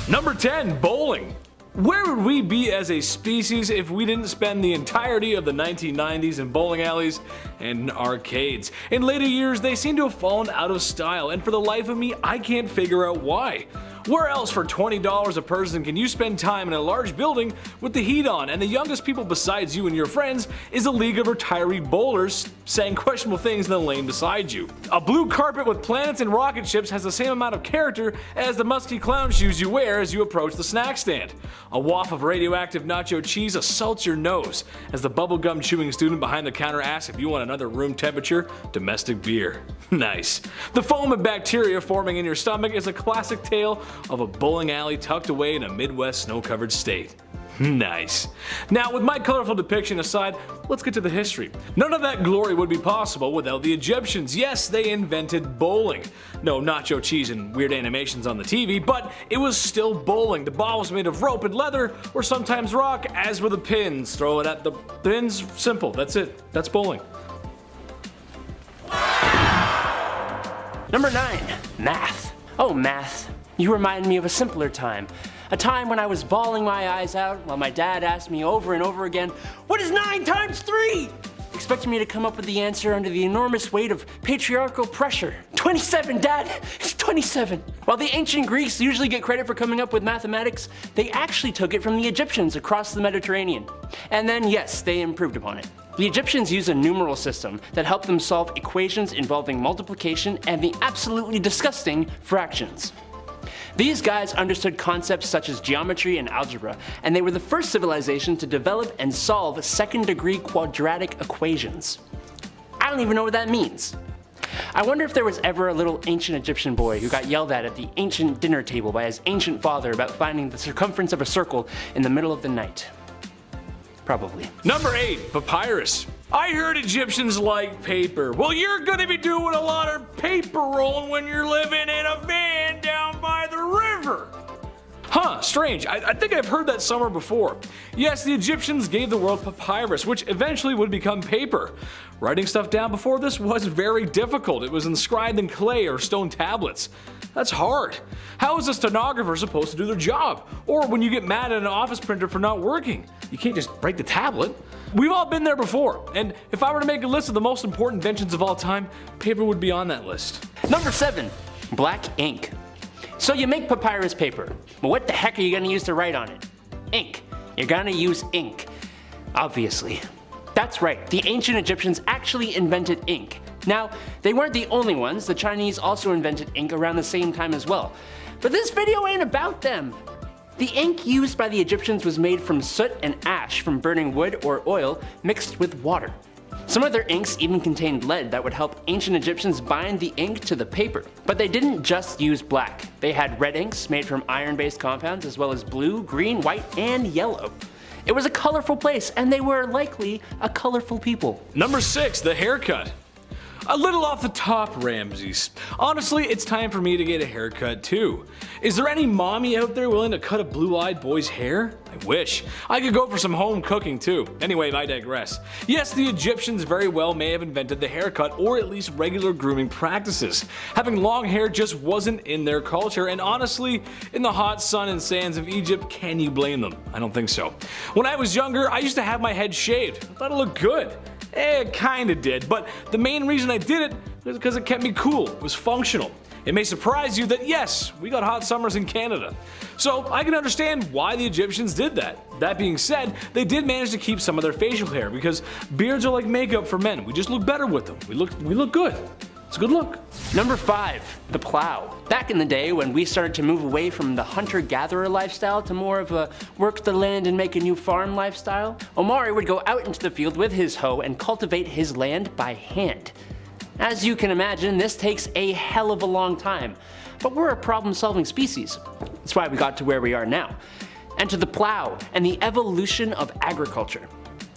Number 10. Bowling. Where would we be as a species if we didn't spend the entirety of the 1990s in bowling alleys and arcades? In later years, they seem to have fallen out of style, and for the life of me, I can't figure out why. Where else for $20 a person can you spend time in a large building with the heat on, and the youngest people besides you and your friends is a league of retiree bowlers saying questionable things in the lane beside you? A blue carpet with planets and rocket ships has the same amount of character as the musky clown shoes you wear as you approach the snack stand. A waft of radioactive nacho cheese assaults your nose as the bubblegum chewing student behind the counter asks if you want another room temperature domestic beer. Nice. The foam and bacteria forming in your stomach is a classic tale of a bowling alley tucked away in a Midwest snow-covered state. Nice. Now, with my colorful depiction aside, let's get to the history. None of that glory would be possible without the Egyptians. Yes, they invented bowling. No nacho cheese and weird animations on the TV, but it was still bowling. The ball was made of rope and leather, or sometimes rock, as were the pins. Throw it at the pins, simple, that's it. That's bowling. Number 9. Math. Oh, math. You remind me of a simpler time. A time when I was bawling my eyes out while my dad asked me over and over again, "What is 9 times 3?" Expecting me to come up with the answer under the enormous weight of patriarchal pressure. 27, Dad! It's 27! While the ancient Greeks usually get credit for coming up with mathematics, they actually took it from the Egyptians across the Mediterranean. And then, yes, they improved upon it. The Egyptians used a numeral system that helped them solve equations involving multiplication and the absolutely disgusting fractions. These guys understood concepts such as geometry and algebra, and they were the first civilization to develop and solve second-degree quadratic equations. I don't even know what that means. I wonder if there was ever a little ancient Egyptian boy who got yelled at the ancient dinner table by his ancient father about finding the circumference of a circle in the middle of the night. Probably. Number 8. Papyrus. I heard Egyptians like paper. Well, you're gonna be doing a lot of paper rolling when you're living in a van down by the river. Huh, strange. I think I've heard that somewhere before. Yes, the Egyptians gave the world papyrus, which eventually would become paper. Writing stuff down before this was very difficult. It was inscribed in clay or stone tablets. That's hard. How is a stenographer supposed to do their job? Or when you get mad at an office printer for not working, you can't just break the tablet. We've all been there before, and if I were to make a list of the most important inventions of all time, paper would be on that list. Number 7. Black ink. So you make papyrus paper, but what the heck are you gonna use to write on it? Ink. You're gonna use ink. Obviously. That's right, the ancient Egyptians actually invented ink. Now, they weren't the only ones. The Chinese also invented ink around the same time as well. But this video ain't about them. The ink used by the Egyptians was made from soot and ash from burning wood or oil mixed with water. Some of their inks even contained lead that would help ancient Egyptians bind the ink to the paper. But they didn't just use black. They had red inks made from iron-based compounds, as well as blue, green, white, and yellow. It was a colorful place, and they were likely a colorful people. Number 6. The haircut. A little off the top, Ramses. Honestly, it's time for me to get a haircut too. Is there any mommy out there willing to cut a blue-eyed boy's hair? I wish. I could go for some home cooking too. Anyway, I digress. Yes, the Egyptians very well may have invented the haircut, or at least regular grooming practices. Having long hair just wasn't in their culture, and honestly, in the hot sun and sands of Egypt, can you blame them? I don't think so. When I was younger, I used to have my head shaved. I thought it looked good. It kinda did, but the main reason I did it was because it kept me cool. It was functional. It may surprise you that yes, we got hot summers in Canada. So I can understand why the Egyptians did that. That being said, they did manage to keep some of their facial hair because beards are like makeup for men. We just look better with them. We look good. It's a good look. Number 5. The plow. Back in the day when we started to move away from the hunter-gatherer lifestyle to more of a work the land and make a new farm lifestyle, Omari would go out into the field with his hoe and cultivate his land by hand. As you can imagine, this takes a hell of a long time, but we're a problem-solving species. That's why we got to where we are now. Enter the plow and the evolution of agriculture.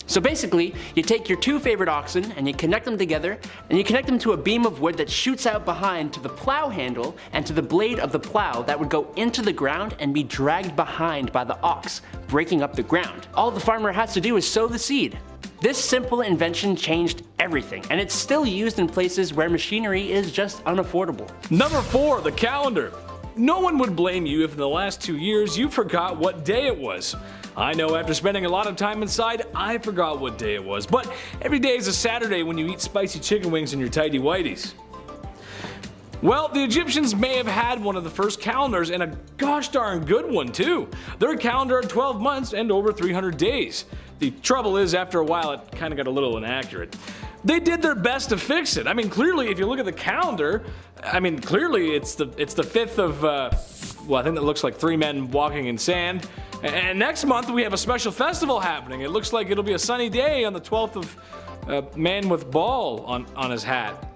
So basically, you take your 2 favorite oxen and you connect them together, and you connect them to a beam of wood that shoots out behind to the plow handle and to the blade of the plow that would go into the ground and be dragged behind by the ox, breaking up the ground. All the farmer has to do is sow the seed. This simple invention changed everything, and it's still used in places where machinery is just unaffordable. Number 4. The calendar. no one would blame you if in the last 2 years you forgot what day it was. I know after spending a lot of time inside, I forgot what day it was, but every day is a Saturday when you eat spicy chicken wings in your tighty whities. Well, the Egyptians may have had one of the first calendars, and a gosh darn good one too. Their calendar had 12 months and over 300 days. The trouble is, after a while, it kind of got a little inaccurate. They did their best to fix it. I mean, clearly, if you look at the calendar, clearly it's the 5th of, I think that looks like 3 men walking in sand. And next month we have a special festival happening. It looks like it'll be a sunny day on the 12th of man with ball on his hat.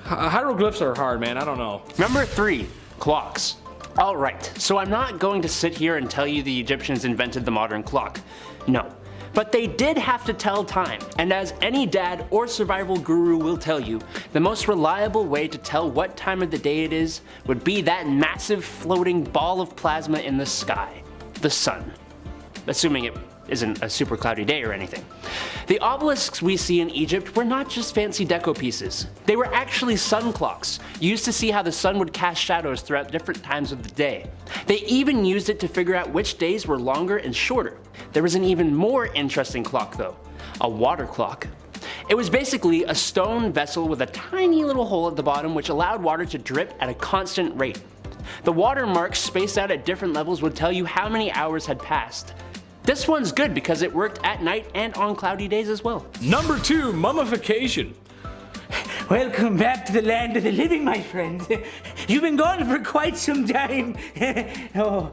Hieroglyphs are hard, man. I don't know. Number 3, clocks. Alright, so I'm not going to sit here and tell you the Egyptians invented the modern clock. No. But they did have to tell time, and as any dad or survival guru will tell you, the most reliable way to tell what time of the day it is would be that massive floating ball of plasma in the sky, the sun. Assuming it isn't a super cloudy day or anything. The obelisks we see in Egypt were not just fancy deco pieces. They were actually sun clocks, used to see how the sun would cast shadows throughout different times of the day. They even used it to figure out which days were longer and shorter. There was an even more interesting clock though, a water clock. It was basically a stone vessel with a tiny little hole at the bottom which allowed water to drip at a constant rate. The water marks spaced out at different levels would tell you how many hours had passed. This one's good because it worked at night and on cloudy days as well. Number 2, mummification. Welcome back to the land of the living, my friend. You've been gone for quite some time. Oh.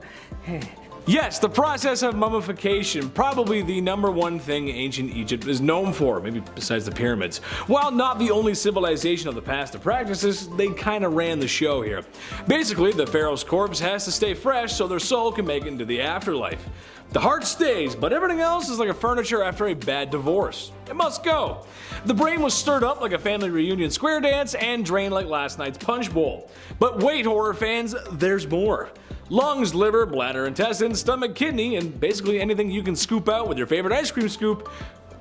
Yes, the process of mummification, probably the #1 thing ancient Egypt is known for, maybe besides the pyramids. While not the only civilization of the past to practice this, they kinda ran the show here. Basically, the pharaoh's corpse has to stay fresh so their soul can make it into the afterlife. The heart stays, but everything else is like a furniture after a bad divorce. It must go. The brain was stirred up like a family reunion square dance and drained like last night's punch bowl. But wait, horror fans, there's more. Lungs, liver, bladder, intestines, stomach, kidney, and basically anything you can scoop out with your favorite ice cream scoop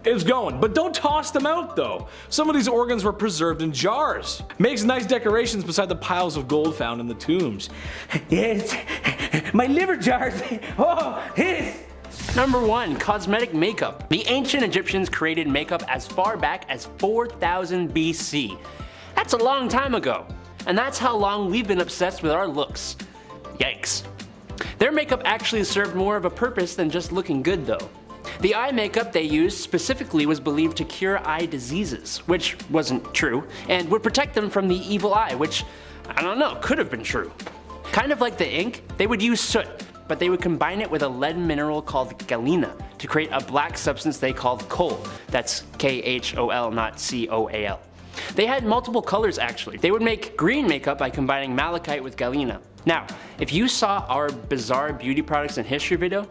is going. But don't toss them out though. Some of these organs were preserved in jars. Makes nice decorations beside the piles of gold found in the tombs. Yes, my liver jars. Oh, yes. Number 1, cosmetic makeup. The ancient Egyptians created makeup as far back as 4000 BC. That's a long time ago. And that's how long we've been obsessed with our looks. Yikes. Their makeup actually served more of a purpose than just looking good though. The eye makeup they used specifically was believed to cure eye diseases, which wasn't true, and would protect them from the evil eye, which, I don't know, could have been true. Kind of like the ink, they would use soot, but they would combine it with a lead mineral called galena to create a black substance they called coal. That's K-H-O-L, not C-O-A-L. They had multiple colors actually. They would make green makeup by combining malachite with galena. Now, if you saw our bizarre beauty products and history video,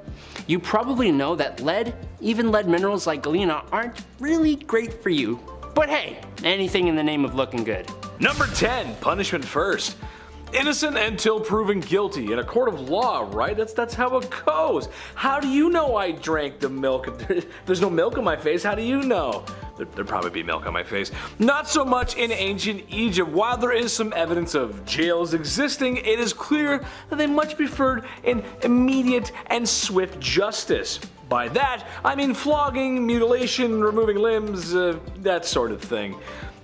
you probably know that lead, even lead minerals like galena, aren't really great for you. But hey, anything in the name of looking good. Number 10, punishment first. Innocent until proven guilty in a court of law, right? That's how it goes. How do you know I drank the milk? There's no milk on my face, how do you know? There'd probably be milk on my face. Not so much in ancient Egypt. While there is some evidence of jails existing, it is clear that they much preferred an immediate and swift justice. By that, I mean flogging, mutilation, removing limbs, that sort of thing.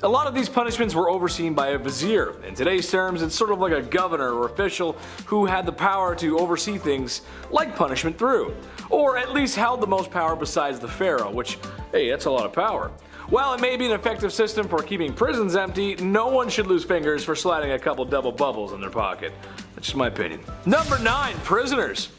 A lot of these punishments were overseen by a vizier. In today's terms, it's sort of like a governor or official who had the power to oversee things like punishment through. Or at least held the most power besides the pharaoh, which, hey, that's a lot of power. While it may be an effective system for keeping prisons empty, no one should lose fingers for sliding a couple double bubbles in their pocket. That's just my opinion. Number 9, prisoners.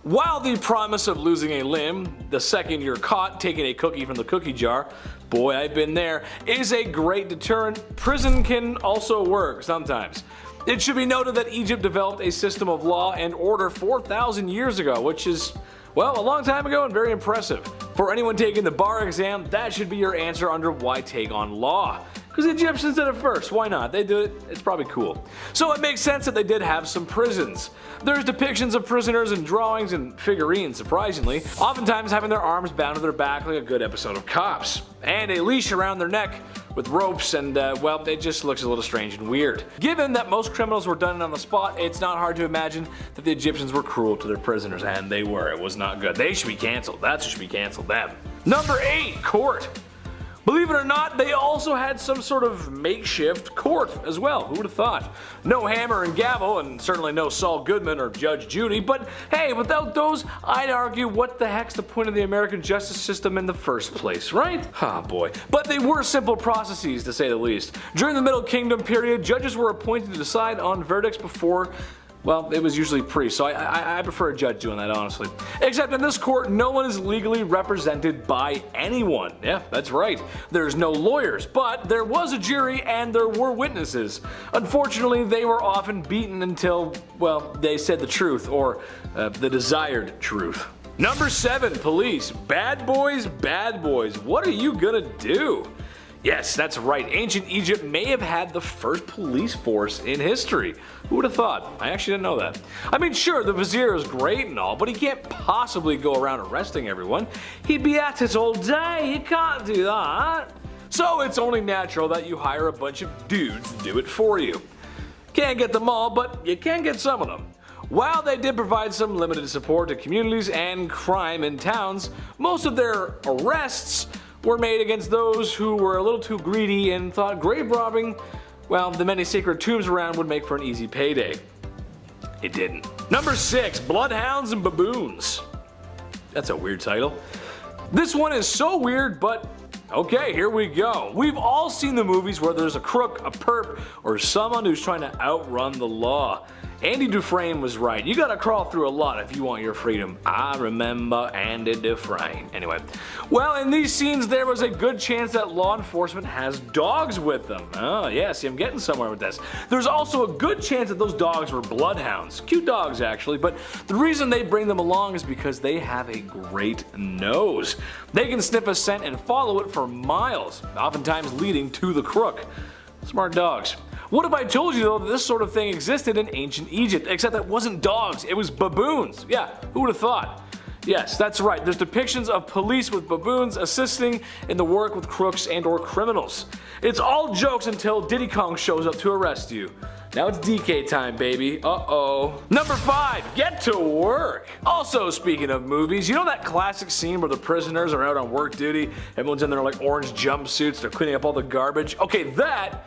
While the promise of losing a limb, the second you're caught taking a cookie from the cookie jar, boy I've been there, is a great deterrent, prison can also work sometimes. It should be noted that Egypt developed a system of law and order 4,000 years ago, which is, well, a long time ago and very impressive. For anyone taking the bar exam, that should be your answer under why take on law. Because the Egyptians did it first, why not? They did it, it's probably cool. So it makes sense that they did have some prisons. There's depictions of prisoners in drawings and figurines, surprisingly, oftentimes having their arms bound to their back like a good episode of Cops, and a leash around their neck, with ropes, and well, it just looks a little strange and weird. Given that most criminals were done on the spot, it's not hard to imagine that the Egyptians were cruel to their prisoners, and they were. It was not good. They should be cancelled. That's who should be cancelled, them. Number 8, court. Believe it or not, they also had some sort of makeshift court as well. Who would have thought? No hammer and gavel, and certainly no Saul Goodman or Judge Judy, but hey, without those, I'd argue what the heck's the point of the American justice system in the first place, right? Ah, boy. But they were simple processes, to say the least. During the Middle Kingdom period, judges were appointed to decide on verdicts before, well, it was usually priests, so I prefer a judge doing that, honestly. Except in this court, no one is legally represented by anyone. Yeah, that's right. There's no lawyers, but there was a jury and there were witnesses. Unfortunately, they were often beaten until, well, they said the truth, or the desired truth. Number 7, police. Bad boys, bad boys. What are you gonna do? Yes, that's right. Ancient Egypt may have had the first police force in history. Who would have thought? I actually didn't know that. I mean, sure, the vizier is great and all, but he can't possibly go around arresting everyone. He'd be at it all day. You can't do that. So it's only natural that you hire a bunch of dudes to do it for you. Can't get them all, but you can get some of them. While they did provide some limited support to communities and crime in towns, most of their arrests were made against those who were a little too greedy and thought grave robbing, well, the many sacred tombs around would make for an easy payday. It didn't. Number 6, bloodhounds and baboons. That's a weird title. This one is so weird, but okay, here we go. We've all seen the movies where there's a crook, a perp, or someone who's trying to outrun the law. Andy Dufresne was right. You gotta crawl through a lot if you want your freedom. I remember Andy Dufresne. Anyway, well, in these scenes there was a good chance that law enforcement has dogs with them. Oh yeah, see, I'm getting somewhere with this. There's also a good chance that those dogs were bloodhounds. Cute dogs actually, but the reason they bring them along is because they have a great nose. They can sniff a scent and follow it for miles, oftentimes leading to the crook. Smart dogs. What if I told you though that this sort of thing existed in ancient Egypt, except that wasn't dogs, it was baboons? Yeah, who would have thought? Yes, that's right, there's depictions of police with baboons assisting in the work with crooks and or criminals. It's all jokes until Diddy Kong shows up to arrest you. Now it's DK time, baby. Uh-oh. Number 5, get to work. Also, speaking of movies, you know that classic scene where the prisoners are out on work duty, everyone's in their like orange jumpsuits, they're cleaning up all the garbage? Okay, that,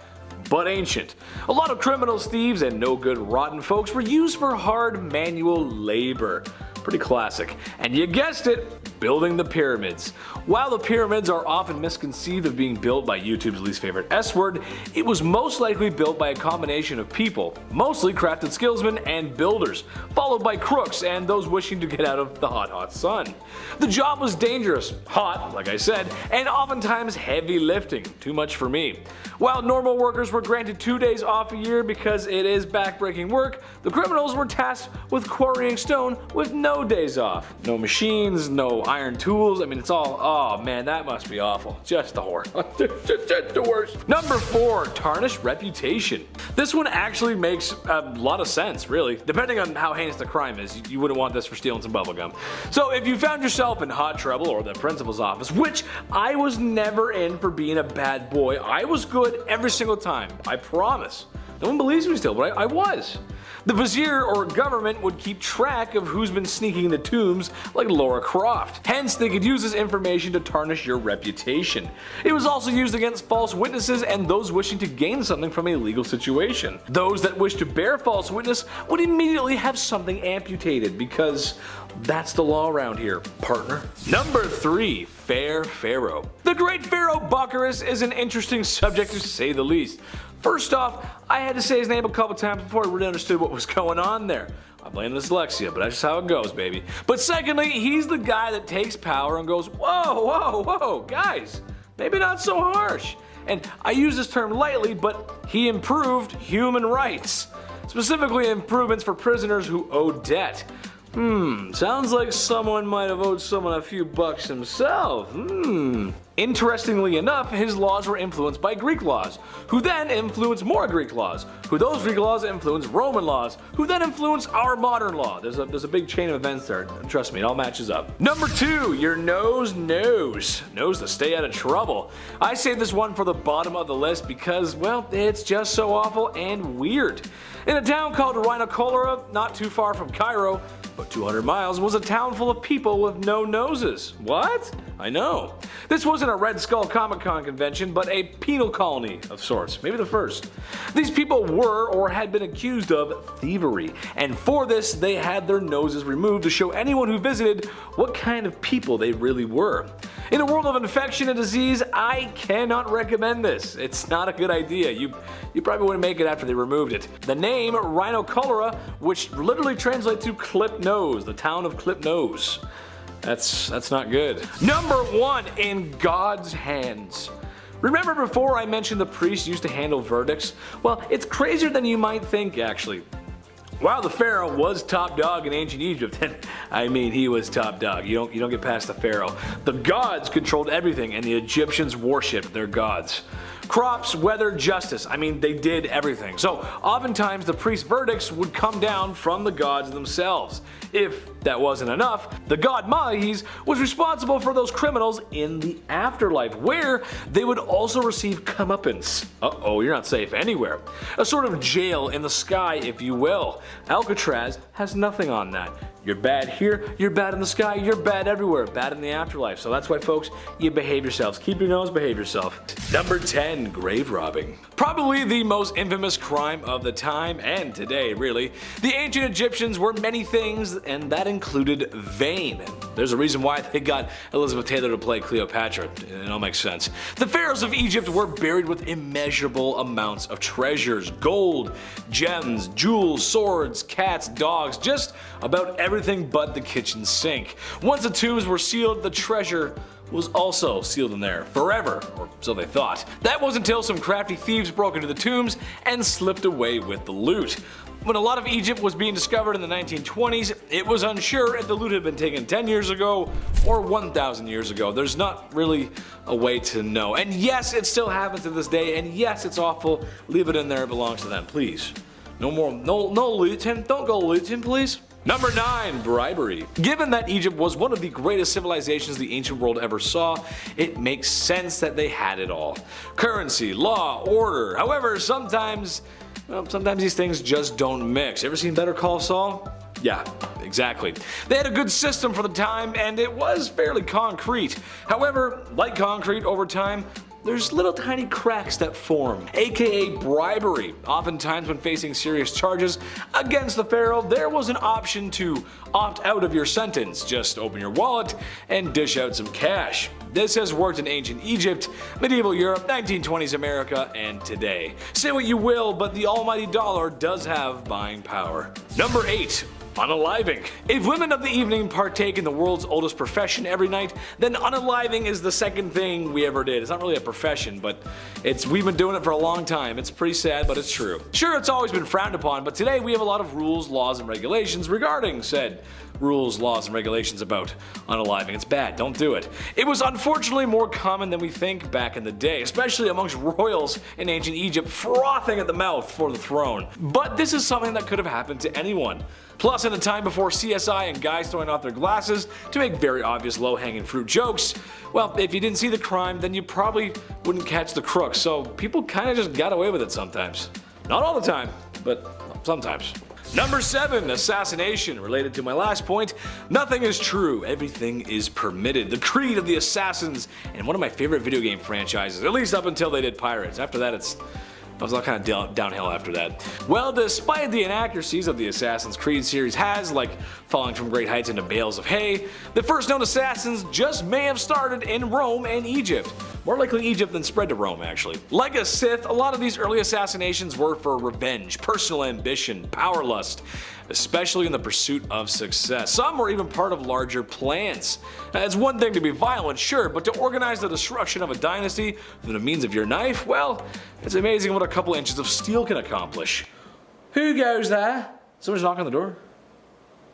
but ancient. A lot of criminals, thieves, and no good rotten folks were used for hard manual labor. Pretty classic. And you guessed it, building the pyramids. While the pyramids are often misconceived of being built by YouTube's least favorite S word, it was most likely built by a combination of people, mostly crafted skillsmen and builders, followed by crooks and those wishing to get out of the hot sun. The job was dangerous, hot, like I said, and oftentimes heavy lifting, too much for me. While normal workers were granted 2 days off a year because it is backbreaking work, the criminals were tasked with quarrying stone with no days off. No machines, no iron tools, I mean it's all, oh man, that must be awful. Just the horror. Just the worst. Number 4, tarnished reputation. This one actually makes a lot of sense, really. Depending on how heinous the crime is, you wouldn't want this for stealing some bubblegum. So if you found yourself in hot trouble or the principal's office, which I was never in for being a bad boy, I was good every single time, I promise. No one believes me still, but I was. The vizier or government would keep track of who's been sneaking in the tombs like Laura Croft. Hence, they could use this information to tarnish your reputation. It was also used against false witnesses and those wishing to gain something from a legal situation. Those that wish to bear false witness would immediately have something amputated because that's the law around here, partner. Number 3, Fair Pharaoh. The Great Pharaoh Bucharest is an interesting subject to say the least. First off, I had to say his name a couple times before I really understood what was going on there. I blame the dyslexia, but that's just how it goes, baby. But secondly, he's the guy that takes power and goes, whoa, whoa, whoa, guys, maybe not so harsh. And I use this term lightly, but he improved human rights. Specifically improvements for prisoners who owe debt. Sounds like someone might have owed someone a few bucks himself. Interestingly enough, his laws were influenced by Greek laws, who then influenced more Greek laws, who those Greek laws influenced Roman laws, who then influenced our modern law. There's a big chain of events there. Trust me, it all matches up. Number 2, your nose knows. Knows to stay out of trouble. I saved this one for the bottom of the list because, well, it's just so awful and weird. In a town called Rhinocolora, not too far from Cairo, but 200 miles, was a town full of people with no noses. What? I know. This wasn't a Red Skull Comic Con convention, but a penal colony of sorts, maybe the first. These people were or had been accused of thievery, and for this they had their noses removed to show anyone who visited what kind of people they really were. In a world of infection and disease, I cannot recommend this. It's not a good idea. You probably wouldn't make it after they removed it. The name Rhinocolora, which literally translates to Clip Nose, the town of Clip Nose. That's not good. Number 1, in God's hands. Remember before I mentioned the priests used to handle verdicts? Well, it's crazier than you might think, actually. While the Pharaoh was top dog in ancient Egypt, and I mean he was top dog, you don't get past the Pharaoh. The gods controlled everything and the Egyptians worshipped their gods. Crops, weather, justice, I mean they did everything. So oftentimes the priest's verdicts would come down from the gods themselves. If that wasn't enough, the god Mahis was responsible for those criminals in the afterlife, where they would also receive comeuppance. Uh-oh, you're not safe anywhere. A sort of jail in the sky, if you will. Alcatraz has nothing on that. You're bad here, you're bad in the sky, you're bad everywhere, bad in the afterlife. So that's why, folks, you behave yourselves. Keep your nose, behave yourself. Number 10, grave robbing. Probably the most infamous crime of the time, and today, really. The ancient Egyptians were many things, and that included vain. There's a reason why they got Elizabeth Taylor to play Cleopatra. It all makes sense. The pharaohs of Egypt were buried with immeasurable amounts of treasures, gold, gems, jewels, swords, cats, dogs, just about everything but the kitchen sink. Once the tombs were sealed, the treasure was also sealed in there forever, or so they thought. That wasn't until some crafty thieves broke into the tombs and slipped away with the loot. When a lot of Egypt was being discovered in the 1920s, it was unsure if the loot had been taken 10 years ago or 1,000 years ago. There's not really a way to know. And yes, it still happens to this day, and yes, it's awful. Leave it in there, it belongs to them, please. No looting, don't go looting, please. Number 9, bribery. Given that Egypt was one of the greatest civilizations the ancient world ever saw, it makes sense that they had it all. Currency, law, order. However, sometimes these things just don't mix. Ever seen Better Call Saul? Yeah, exactly. They had a good system for the time, and it was fairly concrete. However, like concrete, over time, there's little tiny cracks that form, aka bribery. Oftentimes when facing serious charges against the pharaoh, there was an option to opt out of your sentence. Just open your wallet and dish out some cash. This has worked in ancient Egypt, medieval Europe, 1920s America, and today. Say what you will, but the almighty dollar does have buying power. Number 8. Unaliving. If women of the evening partake in the world's oldest profession every night, then unaliving is the second thing we ever did. It's not really a profession, but we've been doing it for a long time. It's pretty sad, but it's true. Sure, it's always been frowned upon, but today we have a lot of rules, laws, and regulations regarding said rules, laws, and regulations about unaliving. It's bad, don't do it. It was unfortunately more common than we think back in the day, especially amongst royals in ancient Egypt frothing at the mouth for the throne. But this is something that could have happened to anyone. Plus, in a time before CSI and guys throwing off their glasses to make very obvious low-hanging fruit jokes, well, if you didn't see the crime, then you probably wouldn't catch the crook, so people kinda just got away with it sometimes. Not all the time, but sometimes. Number 7, assassination. Related to my last point, nothing is true, everything is permitted. The creed of the assassins, and one of my favorite video game franchises, at least up until they did Pirates. After that, it was all kind of downhill after that. Well, despite the inaccuracies of the Assassin's Creed series has, like falling from great heights into bales of hay, the first known assassins just may have started in Rome and Egypt. More likely Egypt than spread to Rome, actually. Like a Sith, a lot of these early assassinations were for revenge, personal ambition, power lust, especially in the pursuit of success. Some were even part of larger plans. It's one thing to be violent, sure, but to organize the destruction of a dynasty through the means of your knife, well, it's amazing what a couple inches of steel can accomplish. Who goes there? Someone's knocking on the door.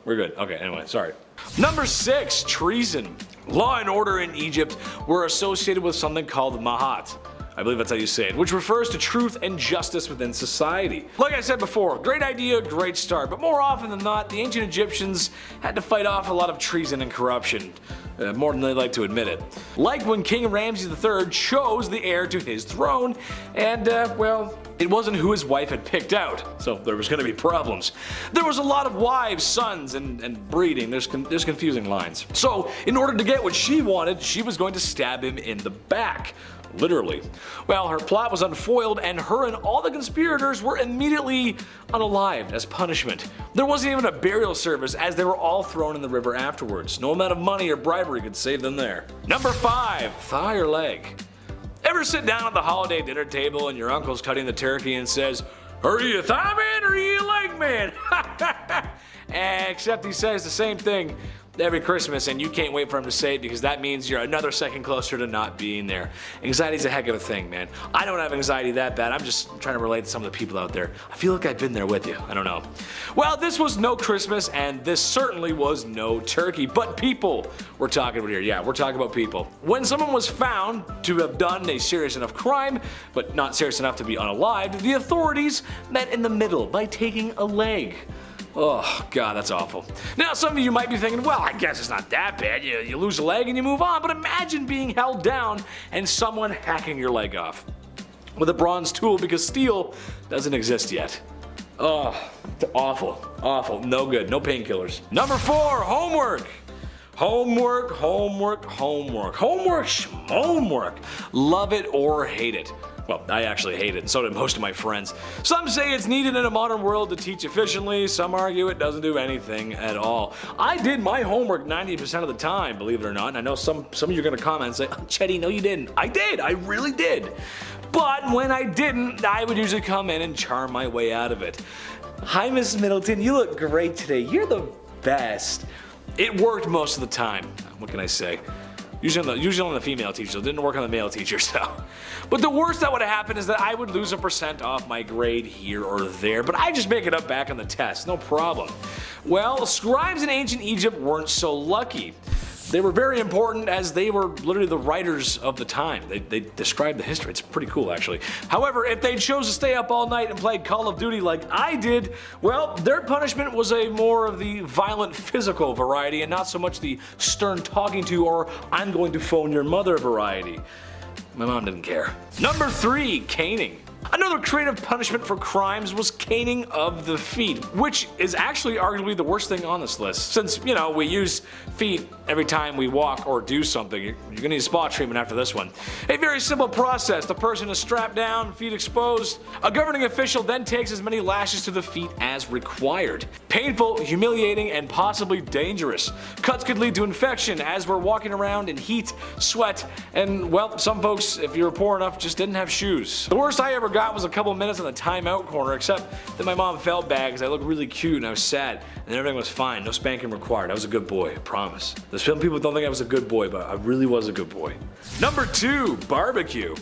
We're good. Okay, anyway, sorry. Number 6, treason. Law and order in Egypt were associated with something called mahat. I believe that's how you say it, which refers to truth and justice within society. Like I said before, great idea, great start, but more often than not, the ancient Egyptians had to fight off a lot of treason and corruption. More than they like to admit it. Like when King Ramses III chose the heir to his throne, and well, it wasn't who his wife had picked out, so there was going to be problems. There was a lot of wives, sons, and breeding. There's confusing lines. So, in order to get what she wanted, she was going to stab him in the back. Literally. Well, her plot was unfoiled, and her and all the conspirators were immediately unalived as punishment. There wasn't even a burial service, as they were all thrown in the river afterwards. No amount of money or bribery could save them there. Number 5, thigh or leg. Ever sit down at the holiday dinner table and your uncle's cutting the turkey and says, "Are you a thigh man or are you a leg man?" Except he says the same thing every Christmas, and you can't wait for him to say it because that means you're another second closer to not being there. Anxiety's a heck of a thing, man. I don't have anxiety that bad. I'm just trying to relate to some of the people out there. I feel like I've been there with you. I don't know. Well, this was no Christmas, and this certainly was no turkey, but people we're talking about here. Yeah, we're talking about people. When someone was found to have done a serious enough crime, but not serious enough to be unalived, the authorities met in the middle by taking a leg. Oh, God, that's awful. Now, some of you might be thinking, well, I guess it's not that bad. You lose a leg and you move on. But imagine being held down and someone hacking your leg off with a bronze tool because steel doesn't exist yet. Oh, awful. Awful. No good. No painkillers. Number 4, homework. Homework, homework, homework. Homework, homework. Love it or hate it. Well, I actually hate it, and so do most of my friends. Some say it's needed in a modern world to teach efficiently, some argue it doesn't do anything at all. I did my homework 90% of the time, believe it or not, and I know some of you are going to comment and say, "Oh, Chetty, no you didn't." I did, I really did. But when I didn't, I would usually come in and charm my way out of it. "Hi, Miss Middleton, you look great today. You're the best." It worked most of the time. What can I say? Usually on the female teachers, it didn't work on the male teachers though. But the worst that would have happened is that I would lose a % off my grade here or there, but I just make it up back on the test, no problem. Well, scribes in ancient Egypt weren't so lucky. They were very important as they were literally the writers of the time. They described the history. It's pretty cool actually. However, if they chose to stay up all night and play Call of Duty like I did, well, their punishment was a more of the violent physical variety and not so much the stern talking to or "I'm going to phone your mother" variety. My mom didn't care. Number 3, caning. Another creative punishment for crimes was caning of the feet, which is actually arguably the worst thing on this list. Since, you know, we use feet every time we walk or do something, you're gonna need spa treatment after this one. A very simple process. The person is strapped down, feet exposed. A governing official then takes as many lashes to the feet as required. Painful, humiliating, and possibly dangerous. Cuts could lead to infection as we're walking around in heat, sweat, and, well, some folks, if you were poor enough, just didn't have shoes. The worst I ever got was a couple minutes in the timeout corner, except that my mom felt bad because I looked really cute and I was sad, and everything was fine. No spanking required. I was a good boy, I promise. Some people don't think I was a good boy, but I really was a good boy. Number 2, barbecue.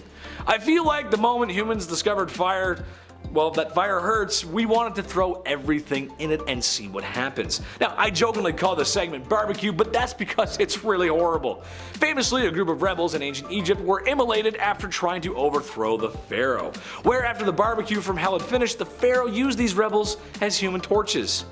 I feel like the moment humans discovered fire, well, that fire hurts, we wanted to throw everything in it and see what happens. Now, I jokingly call this segment barbecue, but that's because it's really horrible. Famously, a group of rebels in ancient Egypt were immolated after trying to overthrow the Pharaoh, where after the barbecue from hell had finished, the Pharaoh used these rebels as human torches.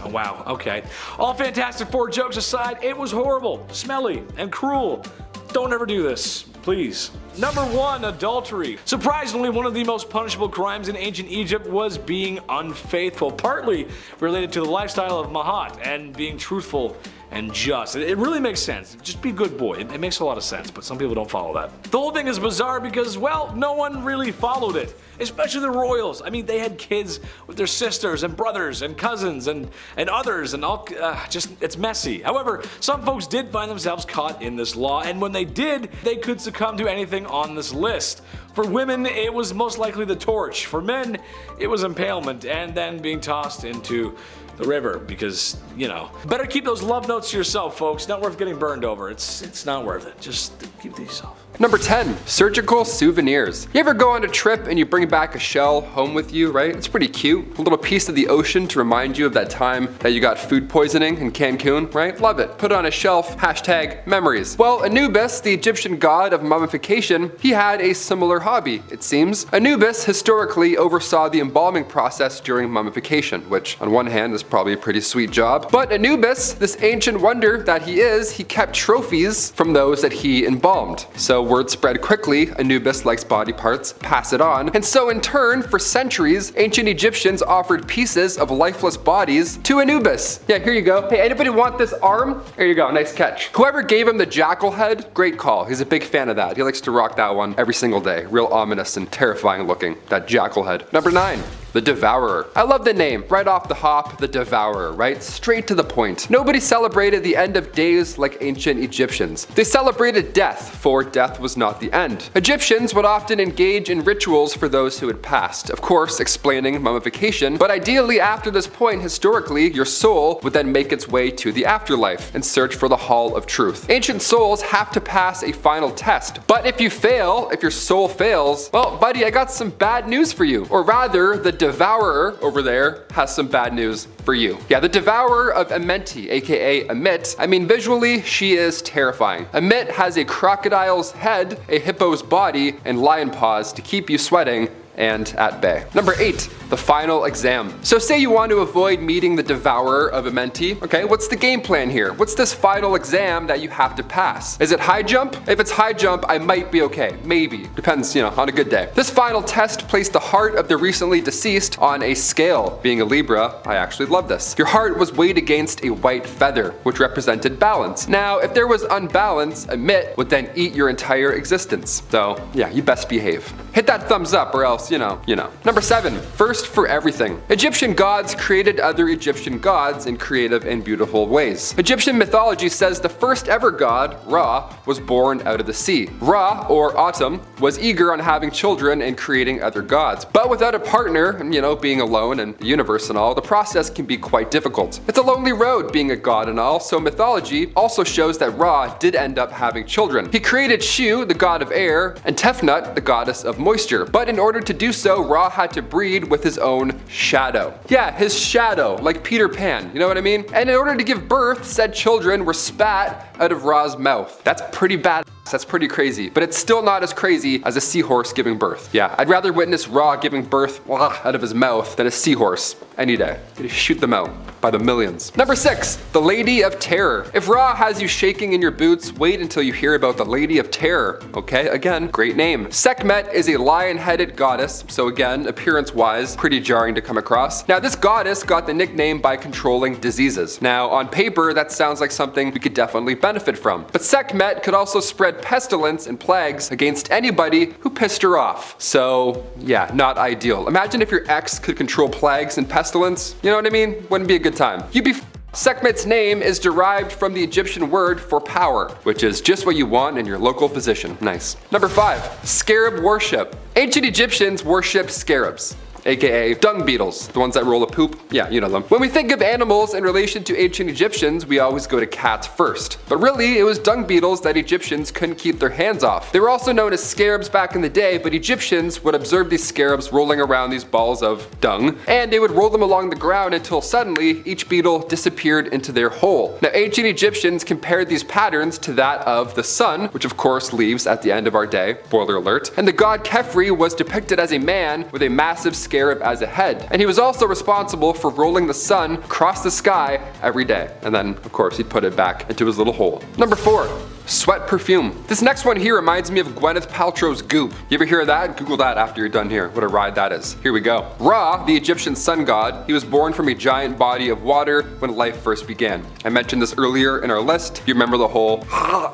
Oh, wow, okay. All Fantastic Four jokes aside, it was horrible, smelly, and cruel. Don't ever do this, please. Number 1, adultery. Surprisingly, one of the most punishable crimes in ancient Egypt was being unfaithful, partly related to the lifestyle of Mahat and being truthful and just. It really makes sense. Just be a good boy. It makes a lot of sense, but some people don't follow that. The whole thing is bizarre because, well, no one really followed it, especially the royals. I mean, they had kids with their sisters and brothers and cousins and others and all, it's messy. However, some folks did find themselves caught in this law, and when they did, they could succumb to anything on this list. For women, it was most likely the torch. For men, it was impalement and then being tossed into the river because, you know. Better keep those love notes to yourself, folks. Not worth getting burned over. It's not worth it. Just keep it to yourself. Number 10, surgical souvenirs. You ever go on a trip and you bring back a shell home with you, right? It's pretty cute. A little piece of the ocean to remind you of that time that you got food poisoning in Cancun, right? Love it. Put it on a shelf, hashtag memories. Well, Anubis, the Egyptian god of mummification, he had a similar hobby, it seems. Anubis historically oversaw the embalming process during mummification, which on one hand is probably a pretty sweet job. But Anubis, this ancient wonder that he is, he kept trophies from those that he embalmed. So word spread quickly, Anubis likes body parts, pass it on. And so in turn, for centuries, ancient Egyptians offered pieces of lifeless bodies to Anubis. Yeah, here you go. Hey, anybody want this arm? Here you go, nice catch. Whoever gave him the jackal head, great call. He's a big fan of that. He likes to rock that one every single day. Real ominous and terrifying looking, that jackal head. Number 9. The Devourer. I love the name, right off the hop, the Devourer, right? Straight to the point. Nobody celebrated the end of days like ancient Egyptians. They celebrated death, for death was not the end. Egyptians would often engage in rituals for those who had passed, of course explaining mummification, but ideally after this point historically, your soul would then make its way to the afterlife and search for the Hall of Truth. Ancient souls have to pass a final test, but if you fail, if your soul fails, well buddy, I got some bad news for you. Or rather, the Devourer over there has some bad news for you. Yeah, the Devourer of Amenti, aka Amit. I mean, visually, she is terrifying. Amit has a crocodile's head, a hippo's body, and lion paws to keep you sweating and at bay. Number 8, the final exam. So say you want to avoid meeting the Devourer of Amenti. Okay, what's the game plan here? What's this final exam that you have to pass? Is it high jump? If it's high jump, I might be okay. Maybe. Depends, on a good day. This final test placed the heart of the recently deceased on a scale. Being a Libra, I actually love this. Your heart was weighed against a white feather, which represented balance. Now, if there was unbalance, Amit would then eat your entire existence. So, yeah, you best behave. Hit that thumbs up or else, you know. Number 7, first for everything. Egyptian gods created other Egyptian gods in creative and beautiful ways. Egyptian mythology says the first ever god, Ra, was born out of the sea. Ra, or Autumn, was eager on having children and creating other gods. But without a partner, and being alone in the universe and all, the process can be quite difficult. It's a lonely road being a god and all, so mythology also shows that Ra did end up having children. He created Shu, the god of air, and Tefnut, the goddess of moisture. But in order to do so, Ra had to breed with his own shadow. Yeah, his shadow, like Peter Pan, you know what I mean? And in order to give birth, said children were spat out of Ra's mouth. That's pretty bad. That's pretty crazy, but it's still not as crazy as a seahorse giving birth. Yeah, I'd rather witness Ra giving birth out of his mouth than a seahorse any day. You shoot them out by the millions. Number 6, the Lady of Terror. If Ra has you shaking in your boots, wait until you hear about the Lady of Terror. Okay, again, great name. Sekhmet is a lion-headed goddess, so again, appearance-wise, pretty jarring to come across. Now, this goddess got the nickname by controlling diseases. Now, on paper, that sounds like something we could definitely benefit from. But Sekhmet could also spread pestilence and plagues against anybody who pissed her off. So, yeah, not ideal. Imagine if your ex could control plagues and pestilence. You know what I mean? Wouldn't be a good time. You'd be Sekhmet's name is derived from the Egyptian word for power, which is just what you want in your local physician. Nice. Number 5, scarab worship. Ancient Egyptians worshipped scarabs, aka dung beetles, the ones that roll a poop. Yeah, you know them. When we think of animals in relation to ancient Egyptians, we always go to cats first. But really, it was dung beetles that Egyptians couldn't keep their hands off. They were also known as scarabs back in the day, but Egyptians would observe these scarabs rolling around these balls of dung, and they would roll them along the ground until suddenly each beetle disappeared into their hole. Now, ancient Egyptians compared these patterns to that of the sun, which of course leaves at the end of our day, spoiler alert, and the god Khepri was depicted as a man with a massive scarab as a head, and he was also responsible for rolling the sun across the sky every day, and then of course he'd put it back into his little hole. Number 4, sweat perfume. This next one here reminds me of Gwyneth Paltrow's Goop. You ever hear of that? Google that after you're done here. What a ride that is. Here we go. Ra, the Egyptian sun god, he was born from a giant body of water when life first began. I mentioned this earlier in our list. You remember the whole,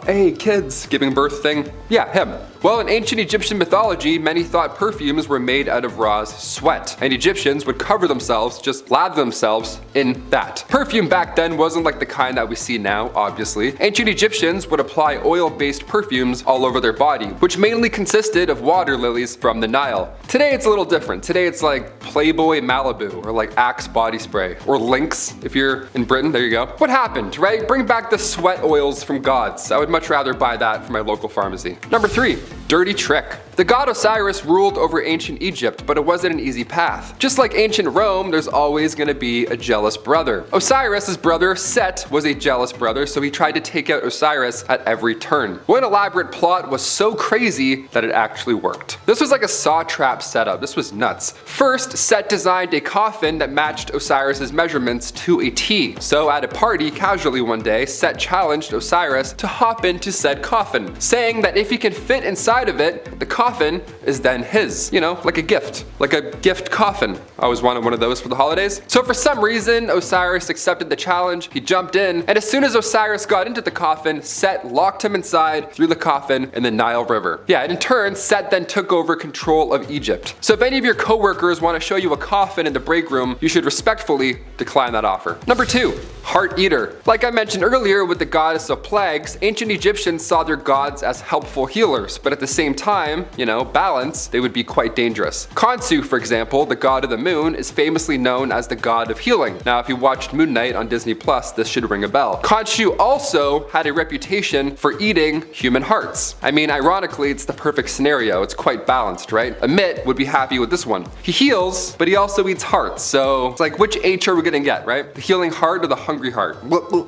hey kids, giving birth thing? Yeah, him. Well, in ancient Egyptian mythology, many thought perfumes were made out of Ra's sweat, and Egyptians would cover themselves, just lather themselves in that. Perfume back then wasn't like the kind that we see now, obviously. Ancient Egyptians would apply apply oil-based perfumes all over their body, which mainly consisted of water lilies from the Nile. Today it's a little different. Today it's like Playboy Malibu, or like Axe body spray, or Lynx if you're in Britain, there you go. What happened, right? Bring back the sweat oils from gods. I would much rather buy that from my local pharmacy. Number 3, dirty trick. The god Osiris ruled over ancient Egypt, but it wasn't an easy path. Just like ancient Rome, there's always going to be a jealous brother. Osiris's brother Set was a jealous brother, so he tried to take out Osiris at every turn. One elaborate plot was so crazy that it actually worked. This was like a saw trap setup. This was nuts. First, Set designed a coffin that matched Osiris's measurements to a T. So at a party, casually one day, Set challenged Osiris to hop into said coffin, saying that if he can fit inside of it, the coffin is then his. You know, like a gift. Like a gift coffin. I always wanted one of those for the holidays. So for some reason, Osiris accepted the challenge, he jumped in, and as soon as Osiris got into the coffin, Set locked him inside, threw the coffin in the Nile River. Yeah, and in turn, Set then took over control of Egypt. So if any of your coworkers want to show you a coffin in the break room, you should respectfully decline that offer. Number 2, Heart Eater. Like I mentioned earlier with the goddess of plagues, ancient Egyptians saw their gods as helpful healers, but at the same time, you know, balance, they would be quite dangerous. Khonsu, for example, the god of the moon, is famously known as the god of healing. Now, if you watched Moon Knight on Disney Plus, this should ring a bell. Khonsu also had a reputation for eating human hearts. I mean, ironically, it's the perfect scenario. It's quite balanced, right? Amit would be happy with this one. He heals, but he also eats hearts. So it's like, which H are we gonna get, right? The healing heart or the hungry heart?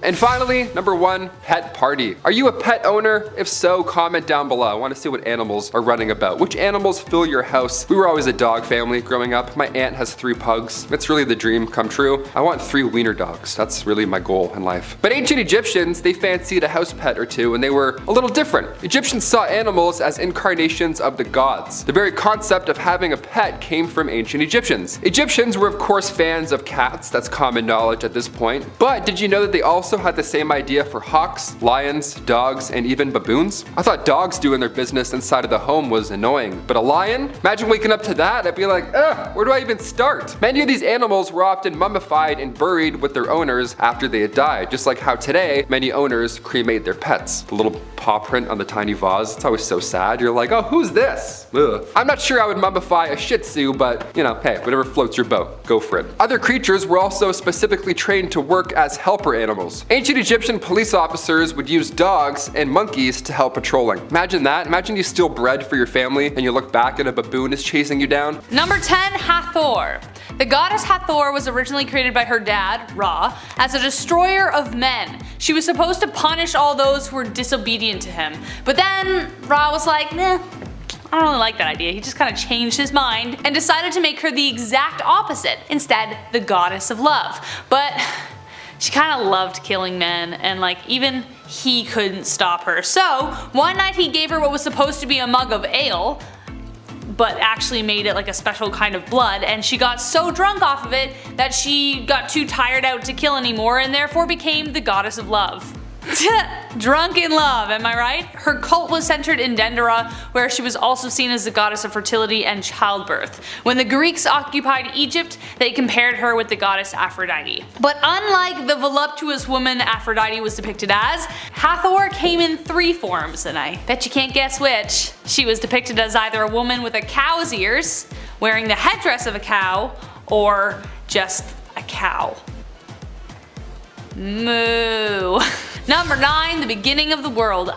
And finally, number 1, pet party. Are you a pet owner? If so, comment down below. I want to see what animals are running about. Which animals fill your house? We were always a dog family growing up. My aunt has 3 pugs. It's really the dream come true. I want 3 wiener dogs. That's really my goal in life. But ancient Egyptians, they fancied a house pet or two, and they were a little different. Egyptians saw animals as incarnations of the gods. The very concept of having a pet came from ancient Egyptians. Egyptians were of course fans of cats. That's common knowledge at this point. But did you know that they also had the same idea for hawks, lions, dogs, and even baboons? I thought dogs doing their business inside of the home was annoying, but a lion? Imagine waking up to that. I'd be like, ugh, where do I even start? Many of these animals were often mummified and buried with their owners after they had died, just like how today many owners cremate their pets. The little paw print on the tiny vase, it's always so sad. You're like, oh, who's this? Ugh. I'm not sure I would mummify a Shih Tzu, but you know, hey, whatever floats your boat, go for it. Other creatures were also specifically trained to work as helper animals. Ancient Egyptian police officers would use dogs and monkeys to help patrolling. Imagine that. Imagine you steal bread for your family and you look back and a baboon is chasing you down. Number 10, Hathor. The goddess Hathor was originally created by her dad, Ra, as a destroyer of men. She was supposed to punish all those who were disobedient to him. But then Ra was like, nah, I don't really like that idea. He just kind of changed his mind and decided to make her the exact opposite. Instead, the goddess of love. But she kind of loved killing men, and like even he couldn't stop her. So one night he gave her what was supposed to be a mug of ale, but actually made it like a special kind of blood, and she got so drunk off of it that she got too tired out to kill anymore and therefore became the goddess of love. Drunk in love, am I right? Her cult was centered in Dendera, where she was also seen as the goddess of fertility and childbirth. When the Greeks occupied Egypt, they compared her with the goddess Aphrodite. But unlike the voluptuous woman Aphrodite was depicted as, Hathor came in 3 forms, and I bet you can't guess which. She was depicted as either a woman with a cow's ears, wearing the headdress of a cow, or just a cow. Moo. Number 9, the beginning of the world.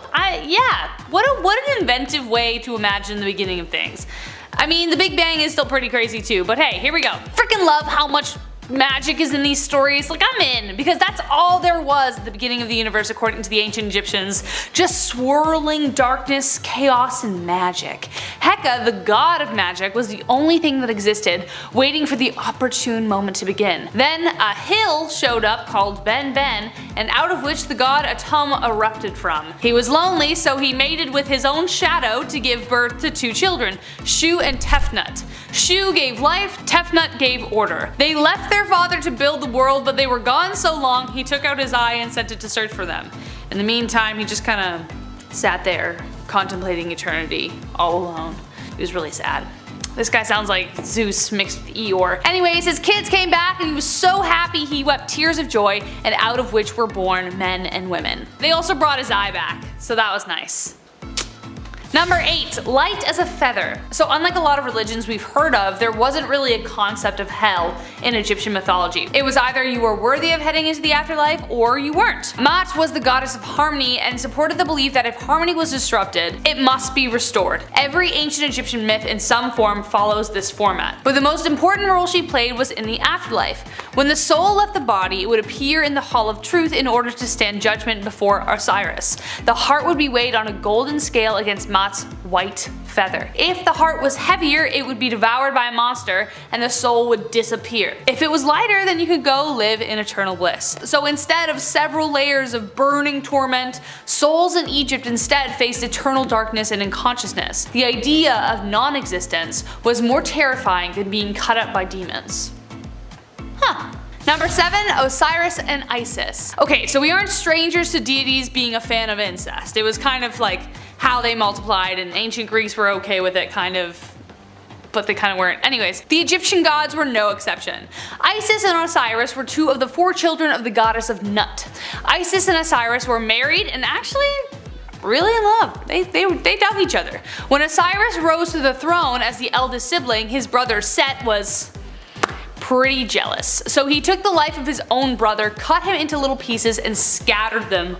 What an inventive way to imagine the beginning of things. I mean, the Big Bang is still pretty crazy too, but hey, here we go. Freaking love how much magic is in these stories. Like, I'm in, because that's all there was at the beginning of the universe according to the ancient Egyptians. Just swirling darkness, chaos, and magic. Heka, the god of magic, was the only thing that existed, waiting for the opportune moment to begin. Then a hill showed up called Ben Ben, and out of which the god Atum erupted from. He was lonely, so he mated with his own shadow to give birth to 2 children, Shu and Tefnut. Shu gave life, Tefnut gave order. They left their father to build the world, but they were gone so long he took out his eye and sent it to search for them. In the meantime, he just kinda sat there contemplating eternity all alone. It was really sad. This guy sounds like Zeus mixed with Eeyore. Anyways, his kids came back and he was so happy he wept tears of joy, and out of which were born men and women. They also brought his eye back, so that was nice. Number 8. Light as a feather. So unlike a lot of religions we've heard of, there wasn't really a concept of hell in Egyptian mythology. It was either you were worthy of heading into the afterlife or you weren't. Mat was the goddess of harmony and supported the belief that if harmony was disrupted, it must be restored. Every ancient Egyptian myth in some form follows this format. But the most important role she played was in the afterlife. When the soul left the body, it would appear in the Hall of Truth in order to stand judgment before Osiris. The heart would be weighed on a golden scale against Mat's white feather. If the heart was heavier, it would be devoured by a monster and the soul would disappear. If it was lighter, then you could go live in eternal bliss. So instead of several layers of burning torment, souls in Egypt instead faced eternal darkness and unconsciousness. The idea of non-existence was more terrifying than being cut up by demons. Number 7. Osiris and Isis. Okay, so we aren't strangers to deities being a fan of incest. It was kind of like how they multiplied, and ancient Greeks were okay with it, kind of, but they kind of weren't. Anyways, the Egyptian gods were no exception. Isis and Osiris were 2 of the 4 children of the goddess of Nut. Isis and Osiris were married and actually really in love. They dug each other. When Osiris rose to the throne as the eldest sibling, his brother Set was pretty jealous. So he took the life of his own brother, cut him into little pieces, and scattered them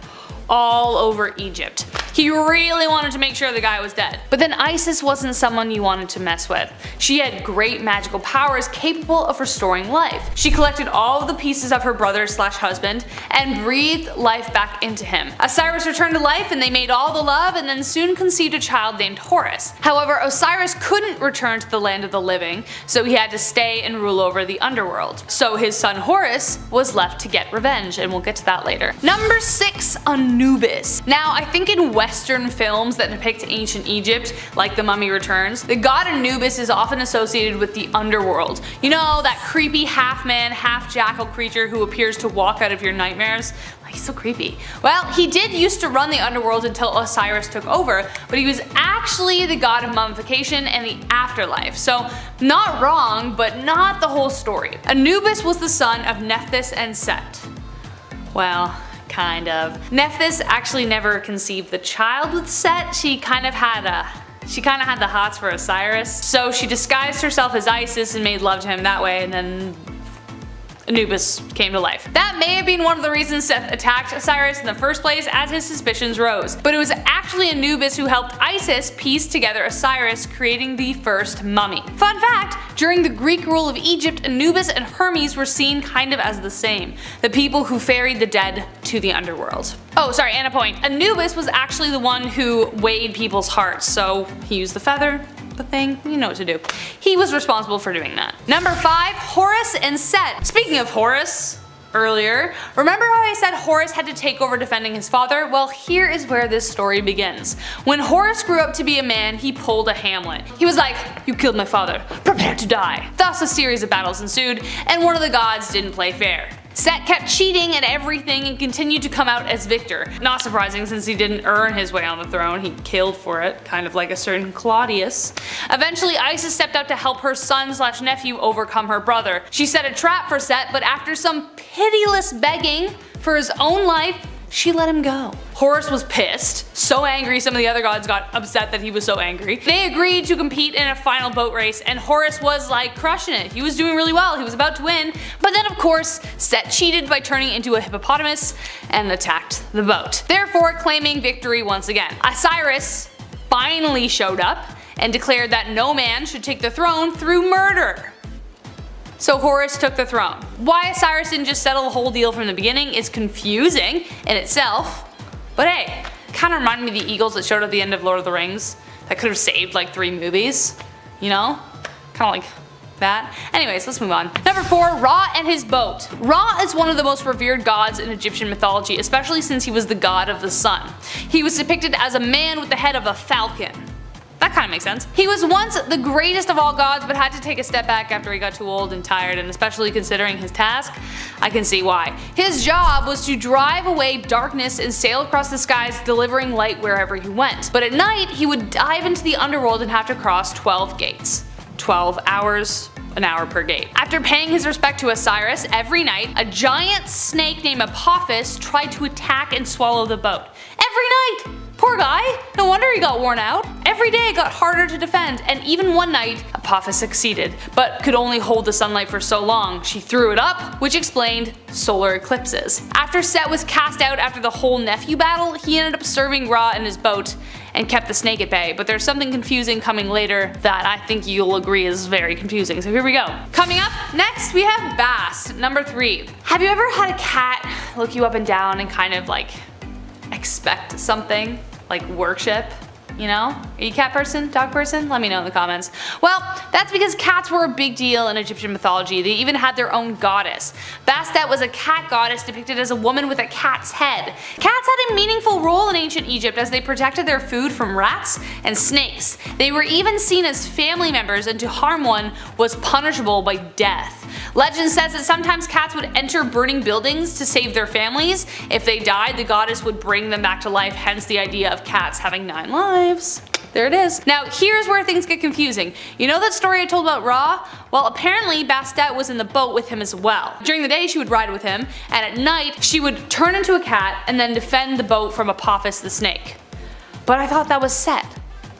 all over Egypt. He really wanted to make sure the guy was dead. But then Isis wasn't someone you wanted to mess with. She had great magical powers capable of restoring life. She collected all of the pieces of her brother/husband and breathed life back into him. Osiris returned to life and they made all the love and then soon conceived a child named Horus. However, Osiris couldn't return to the land of the living, so he had to stay and rule over the underworld. So his son Horus was left to get revenge, and we'll get to that later. Number 6. Anubis. Now, I think in Western films that depict ancient Egypt, like The Mummy Returns, the god Anubis is often associated with the underworld. You know, that creepy half-man, half-jackal creature who appears to walk out of your nightmares? Like, he's so creepy. Well, he did used to run the underworld until Osiris took over, but he was actually the god of mummification and the afterlife. So, not wrong, but not the whole story. Anubis was the son of Nephthys and Set. Well, kind of. Nephthys actually never conceived the child with Set. She kind of had the hots for Osiris. So she disguised herself as Isis and made love to him that way, and then Anubis came to life. That may have been one of the reasons Seth attacked Osiris in the first place, as his suspicions rose. But it was actually Anubis who helped Isis piece together Osiris, creating the first mummy. Fun fact, during the Greek rule of Egypt, Anubis and Hermes were seen kind of as the same, the people who ferried the dead to the underworld. Oh, sorry, and a point. Anubis was actually the one who weighed people's hearts, so he used the feather, the thing, you know what to do. He was responsible for doing that. Number 5, Horus and Set. Speaking of Horus, earlier, remember how I said Horus had to take over defending his father? Well, here is where this story begins. When Horus grew up to be a man, he pulled a Hamlet. He was like, "You killed my father, prepare to die." Thus a series of battles ensued, and one of the gods didn't play fair. Set kept cheating at everything and continued to come out as victor. Not surprising, since he didn't earn his way on the throne, he killed for it, kind of like a certain Claudius. Eventually, Isis stepped out to help her son/nephew overcome her brother. She set a trap for Set, but after some pitiless begging for his own life, she let him go. Horus was pissed, so angry some of the other gods got upset that he was so angry. They agreed to compete in a final boat race, and Horus was like crushing it. He was doing really well, he was about to win, but then of course Set cheated by turning into a hippopotamus and attacked the boat, therefore claiming victory once again. Osiris finally showed up and declared that no man should take the throne through murder. So Horus took the throne. Why Osiris didn't just settle the whole deal from the beginning is confusing in itself, but hey, it kinda reminded me of the eagles that showed at the end of Lord of the Rings that could have saved like 3 movies, you know? Kinda like that. Anyways, let's move on. Number 4, Ra and his boat. Ra is one of the most revered gods in Egyptian mythology, especially since he was the god of the sun. He was depicted as a man with the head of a falcon. That kind of makes sense. He was once the greatest of all gods, but had to take a step back after he got too old and tired, and especially considering his task, I can see why. His job was to drive away darkness and sail across the skies, delivering light wherever he went. But at night, he would dive into the underworld and have to cross 12 gates. 12 hours, an hour per gate. After paying his respect to Osiris every night, a giant snake named Apophis tried to attack and swallow the boat. Every night! Poor guy, no wonder he got worn out. Every day it got harder to defend, and even one night, Apophis succeeded, but could only hold the sunlight for so long. She threw it up, which explained solar eclipses. After Set was cast out after the whole nephew battle, he ended up serving Ra in his boat and kept the snake at bay, but there's something confusing coming later that I think you'll agree is very confusing, so here we go. Coming up next we have Bast, number 3. Have you ever had a cat look you up and down and kind of like expect something? Like worship? You know? Are you a cat person? Dog person? Let me know in the comments. Well, that's because cats were a big deal in Egyptian mythology. They even had their own goddess. Bastet was a cat goddess depicted as a woman with a cat's head. Cats had a meaningful role in ancient Egypt as they protected their food from rats and snakes. They were even seen as family members, and to harm one was punishable by death. Legend says that sometimes cats would enter burning buildings to save their families. If they died, the goddess would bring them back to life, hence the idea of cats having 9 lives. There it is. Now here's where things get confusing. You know that story I told about Ra? Well, apparently Bastet was in the boat with him as well. During the day she would ride with him, and at night she would turn into a cat and then defend the boat from Apophis the snake. But I thought that was Set.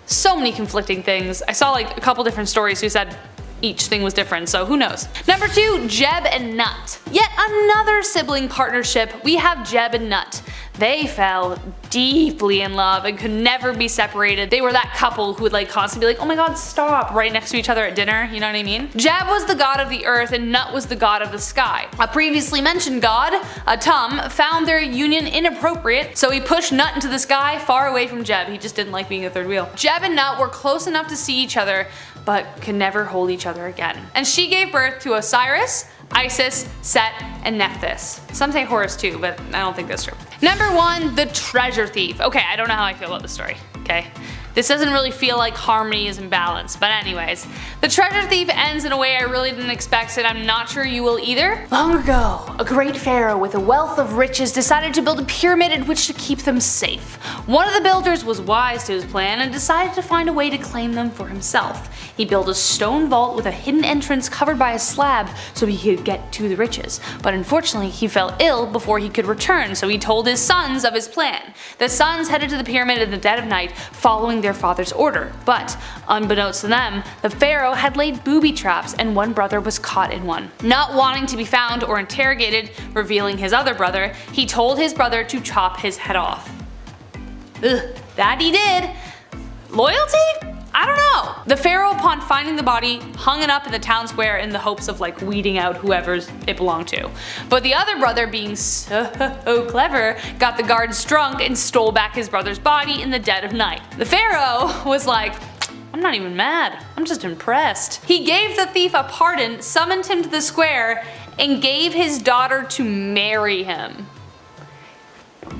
So many conflicting things. I saw like a couple different stories who said each thing was different, so who knows. Number 2, Jeb and Nut. Yet another sibling partnership. We have Jeb and Nut. They fell deeply in love and could never be separated. They were that couple who would like constantly be like, oh my god, stop, right next to each other at dinner, you know what I mean? Jeb was the god of the earth and Nut was the god of the sky. A previously mentioned god, Atum, found their union inappropriate, so he pushed Nut into the sky far away from Jeb. He just didn't like being a third wheel. Jeb and Nut were close enough to see each other, but could never hold each other again. And she gave birth to Osiris, Isis, Set, and Nephthys. Some say Horus too, but I don't think that's true. Number 1, the treasure thief. Okay, I don't know how I feel about this story, okay? This doesn't really feel like harmony is in balance, but anyways. The treasure thief ends in a way I really didn't expect, and I'm not sure you will either. Long ago, a great pharaoh with a wealth of riches decided to build a pyramid in which to keep them safe. One of the builders was wise to his plan and decided to find a way to claim them for himself. He built a stone vault with a hidden entrance covered by a slab so he could get to the riches. But unfortunately, he fell ill before he could return, so he told his sons of his plan. The sons headed to the pyramid in the dead of night, following their father's order. But, unbeknownst to them, the pharaoh had laid booby traps and one brother was caught in one. Not wanting to be found or interrogated, revealing his other brother, he told his brother to chop his head off. Ugh, that he did. Loyalty? I don't know. The pharaoh, upon finding the body, hung it up in the town square in the hopes of like weeding out whoever it belonged to. But the other brother, being so clever, got the guards drunk and stole back his brother's body in the dead of night. The pharaoh was like, I'm not even mad, I'm just impressed. He gave the thief a pardon, summoned him to the square, and gave his daughter to marry him.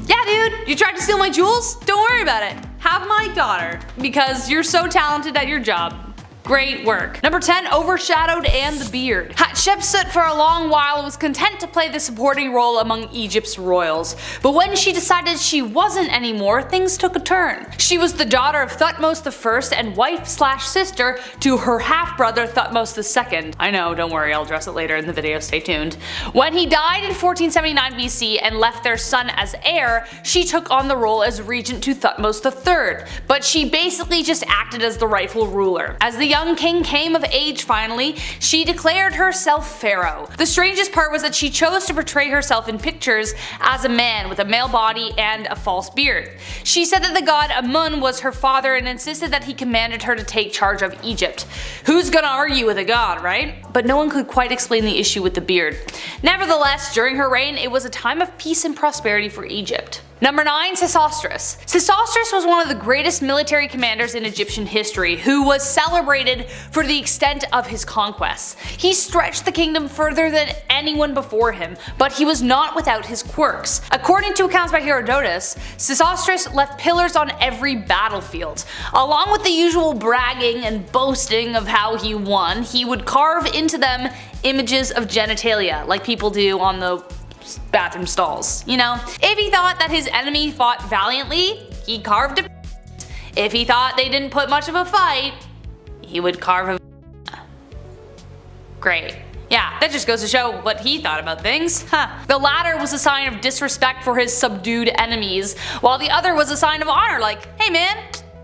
Yeah dude, you tried to steal my jewels? Don't worry about it. Have my daughter, because you're so talented at your job. Great work. Number 10, overshadowed and the beard. Hatshepsut for a long while was content to play the supporting role among Egypt's royals, but when she decided she wasn't anymore, things took a turn. She was the daughter of Thutmose I and wife/sister to her half-brother Thutmose II. I know, don't worry, I'll address it later in the video, stay tuned. When he died in 1479 BC and left their son as heir, she took on the role as regent to Thutmose III, but she basically just acted as the rightful ruler. As the young king came of age finally, she declared herself pharaoh. The strangest part was that she chose to portray herself in pictures as a man with a male body and a false beard. She said that the god Amun was her father and insisted that he commanded her to take charge of Egypt. Who's gonna argue with a god, right? But no one could quite explain the issue with the beard. Nevertheless, during her reign, it was a time of peace and prosperity for Egypt. Number 9, Sesostris. Sesostris was one of the greatest military commanders in Egyptian history, who was celebrated for the extent of his conquests. He stretched the kingdom further than anyone before him, but he was not without his quirks. According to accounts by Herodotus, Sesostris left pillars on every battlefield. Along with the usual bragging and boasting of how he won, he would carve into them images of genitalia, like people do on the bathroom stalls, you know? If he thought that his enemy fought valiantly, he carved a. If he thought they didn't put much of a fight, he would carve a. Great. Yeah, that just goes to show what he thought about things. The latter was a sign of disrespect for his subdued enemies, while the other was a sign of honor, like, hey man,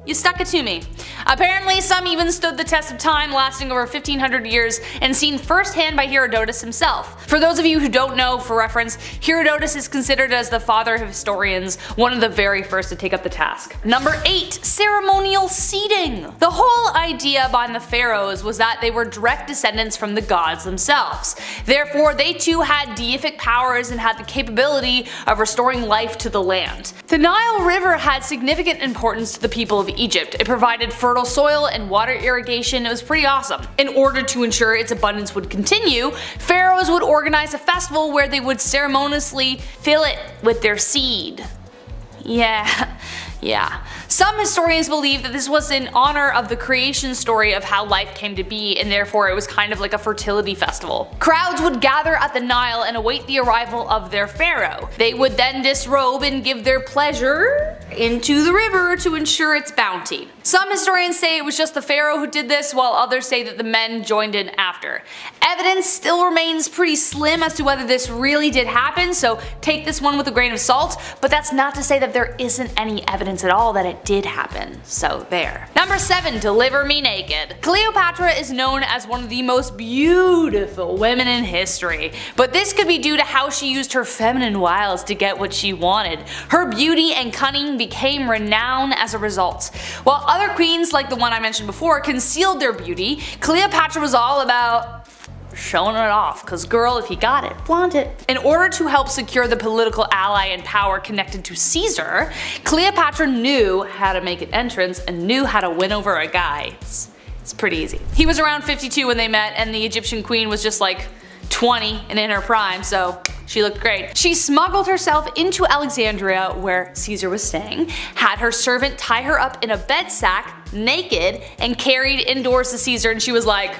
you stuck it to me. Apparently, some even stood the test of time, lasting over 1500 years and seen firsthand by Herodotus himself. For those of you who don't know, for reference, Herodotus is considered as the father of historians, one of the very first to take up the task. Number 8. Ceremonial seating. The whole idea behind the pharaohs was that they were direct descendants from the gods themselves. Therefore, they too had deific powers and had the capability of restoring life to the land. The Nile River had significant importance to the people of Egypt. It provided fertile soil and water irrigation. It was pretty awesome. In order to ensure its abundance would continue, pharaohs would organize a festival where they would ceremoniously fill it with their seed. Yeah. Some historians believe that this was in honor of the creation story of how life came to be, and therefore it was kind of like a fertility festival. Crowds would gather at the Nile and await the arrival of their pharaoh. They would then disrobe and give their pleasure into the river to ensure its bounty. Some historians say it was just the pharaoh who did this, while others say that the men joined in after. Evidence still remains pretty slim as to whether this really did happen, so take this one with a grain of salt, but that's not to say that there isn't any evidence at all that it did happen. So there. Number 7. Deliver me naked. Cleopatra is known as one of the most beautiful women in history, but this could be due to how she used her feminine wiles to get what she wanted. Her beauty and cunning became renowned as a result. While other queens, like the one I mentioned before, concealed their beauty, Cleopatra was all about showing it off, cause girl, if you got it, flaunt it. In order to help secure the political ally and power connected to Caesar, Cleopatra knew how to make an entrance and knew how to win over a guy. It's pretty easy. He was around 52 when they met, and the Egyptian queen was just like 20 and in her prime, so she looked great. She smuggled herself into Alexandria, where Caesar was staying, had her servant tie her up in a bed sack, naked, and carried indoors to Caesar, and she was like,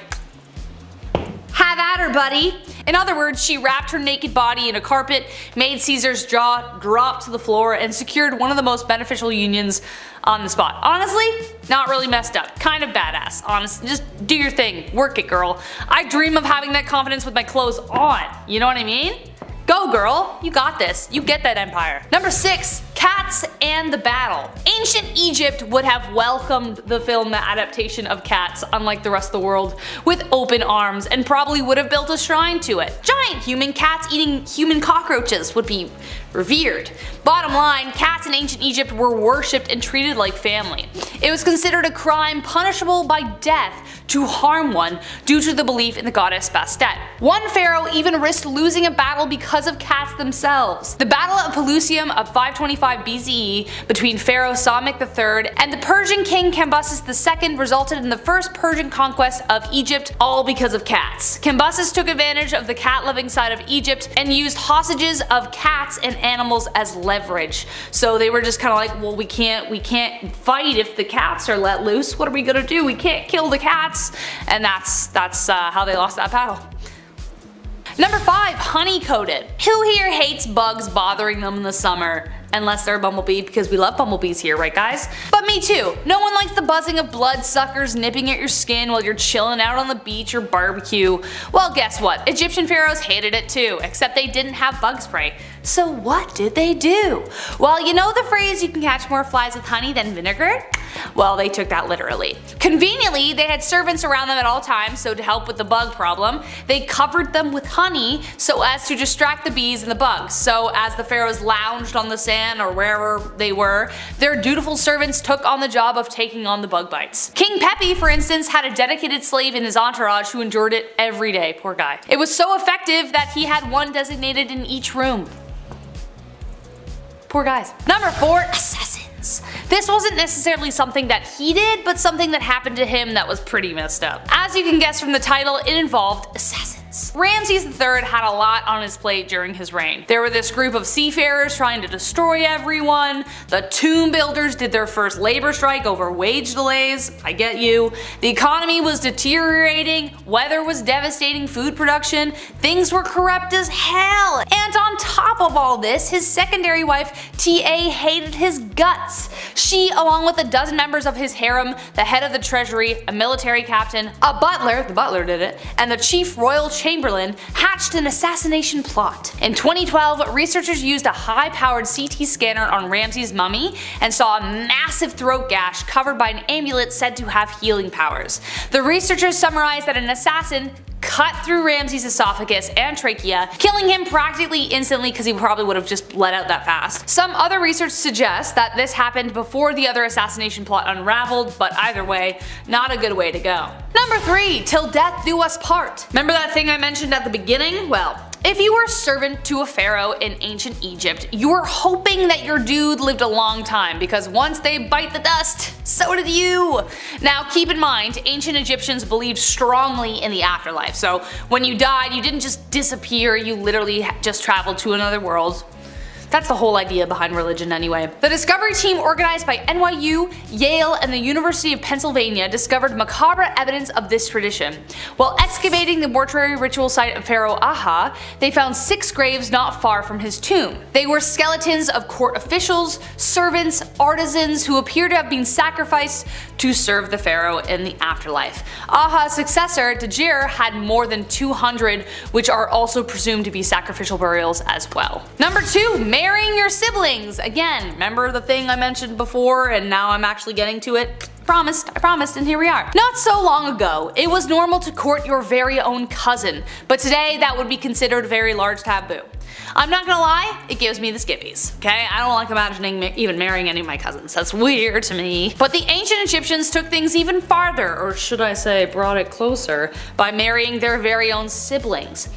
have at her, buddy. In other words, she wrapped her naked body in a carpet, made Caesar's jaw drop to the floor, and secured one of the most beneficial unions on the spot. Honestly, not really messed up. Kind of badass. Honestly, just do your thing. Work it, girl. I dream of having that confidence with my clothes on. You know what I mean? Go girl, you got this. You get that empire. Number 6. Cats and the battle. Ancient Egypt would have welcomed the film adaptation of Cats, unlike the rest of the world, with open arms, and probably would have built a shrine to it. Giant human cats eating human cockroaches would be revered. Bottom line, cats in ancient Egypt were worshipped and treated like family. It was considered a crime punishable by death to harm one due to the belief in the goddess Bastet. One pharaoh even risked losing a battle because of cats themselves. The Battle of Pelusium of 525 BCE between Pharaoh Psamek III and the Persian king Cambyses II resulted in the first Persian conquest of Egypt, all because of cats. Cambyses took advantage of the cat-loving side of Egypt and used hostages of cats and animals as leverage. So they were just kind of like, well, we can't fight if the cats are let loose. What are we gonna do? We can't kill the cats. And that's how they lost that battle. Number 5. Honey-coated. Who here hates bugs bothering them in the summer? Unless they're a bumblebee, because we love bumblebees here, right guys? But me too. No one likes the buzzing of bloodsuckers nipping at your skin while you're chilling out on the beach or barbecue. Well, guess what? Egyptian pharaohs hated it too, except they didn't have bug spray. So what did they do? Well, you know the phrase, you can catch more flies with honey than vinegar? Well, they took that literally. Conveniently, they had servants around them at all times, so to help with the bug problem, they covered them with honey so as to distract the bees and the bugs. So as the pharaohs lounged on the sand or wherever they were, their dutiful servants took on the job of taking on the bug bites. King Pepi, for instance, had a dedicated slave in his entourage who endured it every day, poor guy. It was so effective that he had one designated in each room. Poor guys. Number 4. Assassins. This wasn't necessarily something that he did, but something that happened to him that was pretty messed up. As you can guess from the title, it involved assassins. Ramses III had a lot on his plate during his reign. There were this group of seafarers trying to destroy everyone, the tomb builders did their first labor strike over wage delays, I get you, the economy was deteriorating, weather was devastating food production, things were corrupt as hell, and on top of all this, his secondary wife Ta hated his guts. She, along with a dozen members of his harem, the head of the treasury, a military captain, a butler, the butler did it, and the chief royal chamberlain, hatched an assassination plot. In 2012, researchers used a high-powered CT scanner on Ramses' mummy and saw a massive throat gash covered by an amulet said to have healing powers. The researchers summarized that an assassin cut through Ramses' esophagus and trachea, killing him practically instantly because he probably would have just let out that fast. Some other research suggests that this happened before the other assassination plot unraveled, but either way, not a good way to go. Number 3. Till death do us part. Remember that thing I mentioned at the beginning? Well, if you were a servant to a pharaoh in ancient Egypt, you were hoping that your dude lived a long time because once they bite the dust, so did you. Now keep in mind, ancient Egyptians believed strongly in the afterlife, so when you died, you didn't just disappear, you literally just traveled to another world. That's the whole idea behind religion anyway. The discovery team organized by NYU, Yale, and the University of Pennsylvania discovered macabre evidence of this tradition. While excavating the mortuary ritual site of Pharaoh Aha, they found 6 graves not far from his tomb. They were skeletons of court officials, servants, artisans who appear to have been sacrificed to serve the pharaoh in the afterlife. Aha's successor, Djir, had more than 200, which are also presumed to be sacrificial burials as well. Number 2. Marrying your siblings. Again, remember the thing I mentioned before and now I'm actually getting to it? I promised, and here we are. Not so long ago, it was normal to court your very own cousin, but today that would be considered a very large taboo. I'm not gonna lie, it gives me the skippies, okay? I don't like imagining even marrying any of my cousins, that's weird to me. But the ancient Egyptians took things even farther, or should I say brought it closer, by marrying their very own siblings.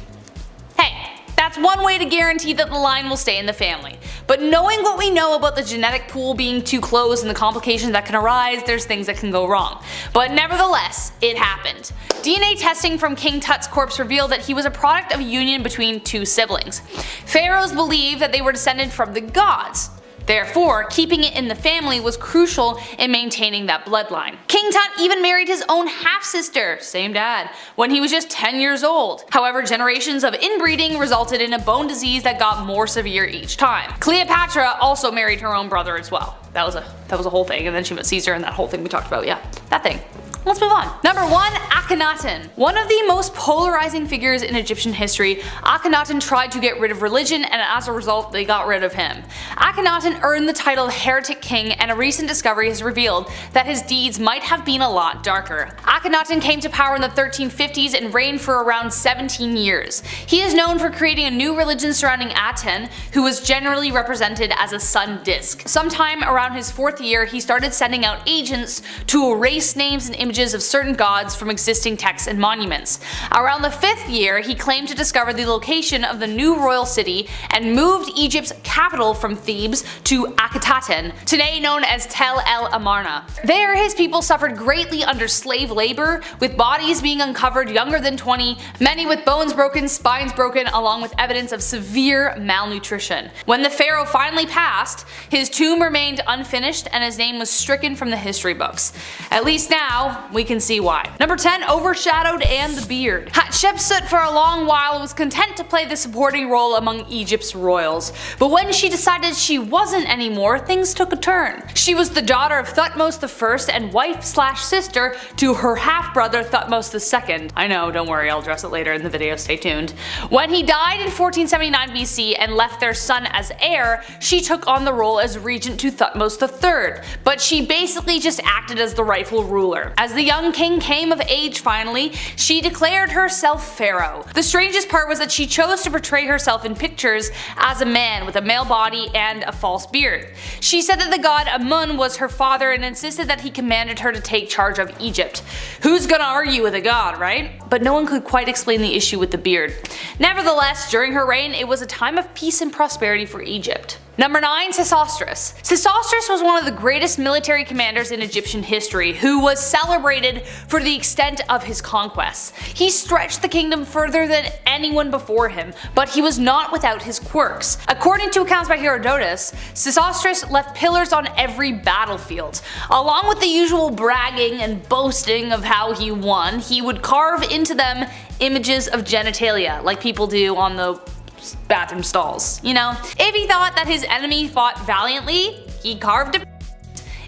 Hey, that's one way to guarantee that the line will stay in the family. But knowing what we know about the genetic pool being too close and the complications that can arise, there's things that can go wrong. But nevertheless, it happened. DNA testing from King Tut's corpse revealed that he was a product of a union between 2 siblings. Pharaohs believed that they were descended from the gods. Therefore, keeping it in the family was crucial in maintaining that bloodline. King Tut even married his own half-sister, same dad, when he was just 10 years old. However, generations of inbreeding resulted in a bone disease that got more severe each time. Cleopatra also married her own brother as well. That was a whole thing, and then she met Caesar and that whole thing we talked about, yeah, that thing. Let's move on. Number 1. Akhenaten. One of the most polarizing figures in Egyptian history, Akhenaten tried to get rid of religion and as a result they got rid of him. Akhenaten earned the title Heretic King, and a recent discovery has revealed that his deeds might have been a lot darker. Akhenaten came to power in the 1350s and reigned for around 17 years. He is known for creating a new religion surrounding Aten, who was generally represented as a sun disk. Sometime around his 4th year, he started sending out agents to erase names and images of certain gods from existing texts and monuments. Around the 5th year, he claimed to discover the location of the new royal city and moved Egypt's capital from Thebes to Akhetaten, today known as Tel El Amarna. There, his people suffered greatly under slave labor, with bodies being uncovered younger than 20, many with bones broken, spines broken, along with evidence of severe malnutrition. When the pharaoh finally passed, his tomb remained unfinished and his name was stricken from the history books. At least now, we can see why. Number 10. Overshadowed and the beard. Hatshepsut for a long while was content to play the supporting role among Egypt's royals, but when she decided she wasn't anymore, things took a turn. She was the daughter of Thutmose I and wife/sister to her half-brother Thutmose II. I know, don't worry, I'll address it later in the video, stay tuned. When he died in 1479 BC and left their son as heir, she took on the role as regent to Thutmose III, but she basically just acted as the rightful ruler. As the young king came of age finally, she declared herself pharaoh. The strangest part was that she chose to portray herself in pictures as a man with a male body and a false beard. She said that the god Amun was her father and insisted that he commanded her to take charge of Egypt. Who's gonna argue with a god, right? But no one could quite explain the issue with the beard. Nevertheless, during her reign, it was a time of peace and prosperity for Egypt. Number 9. Sesostris. Sesostris was one of the greatest military commanders in Egyptian history, who was celebrated for the extent of his conquests. He stretched the kingdom further than anyone before him, but he was not without his quirks. According to accounts by Herodotus, Sesostris left pillars on every battlefield. Along with the usual bragging and boasting of how he won, he would carve into them images of genitalia, like people do on the bathroom stalls, you know? If he thought that his enemy fought valiantly, he carved a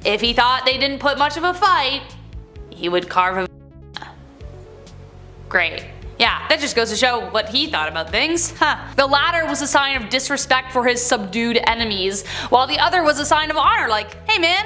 If he thought they didn't put much of a fight, he would carve a Great. Yeah, that just goes to show what he thought about things. The latter was a sign of disrespect for his subdued enemies, while the other was a sign of honor, like, hey man,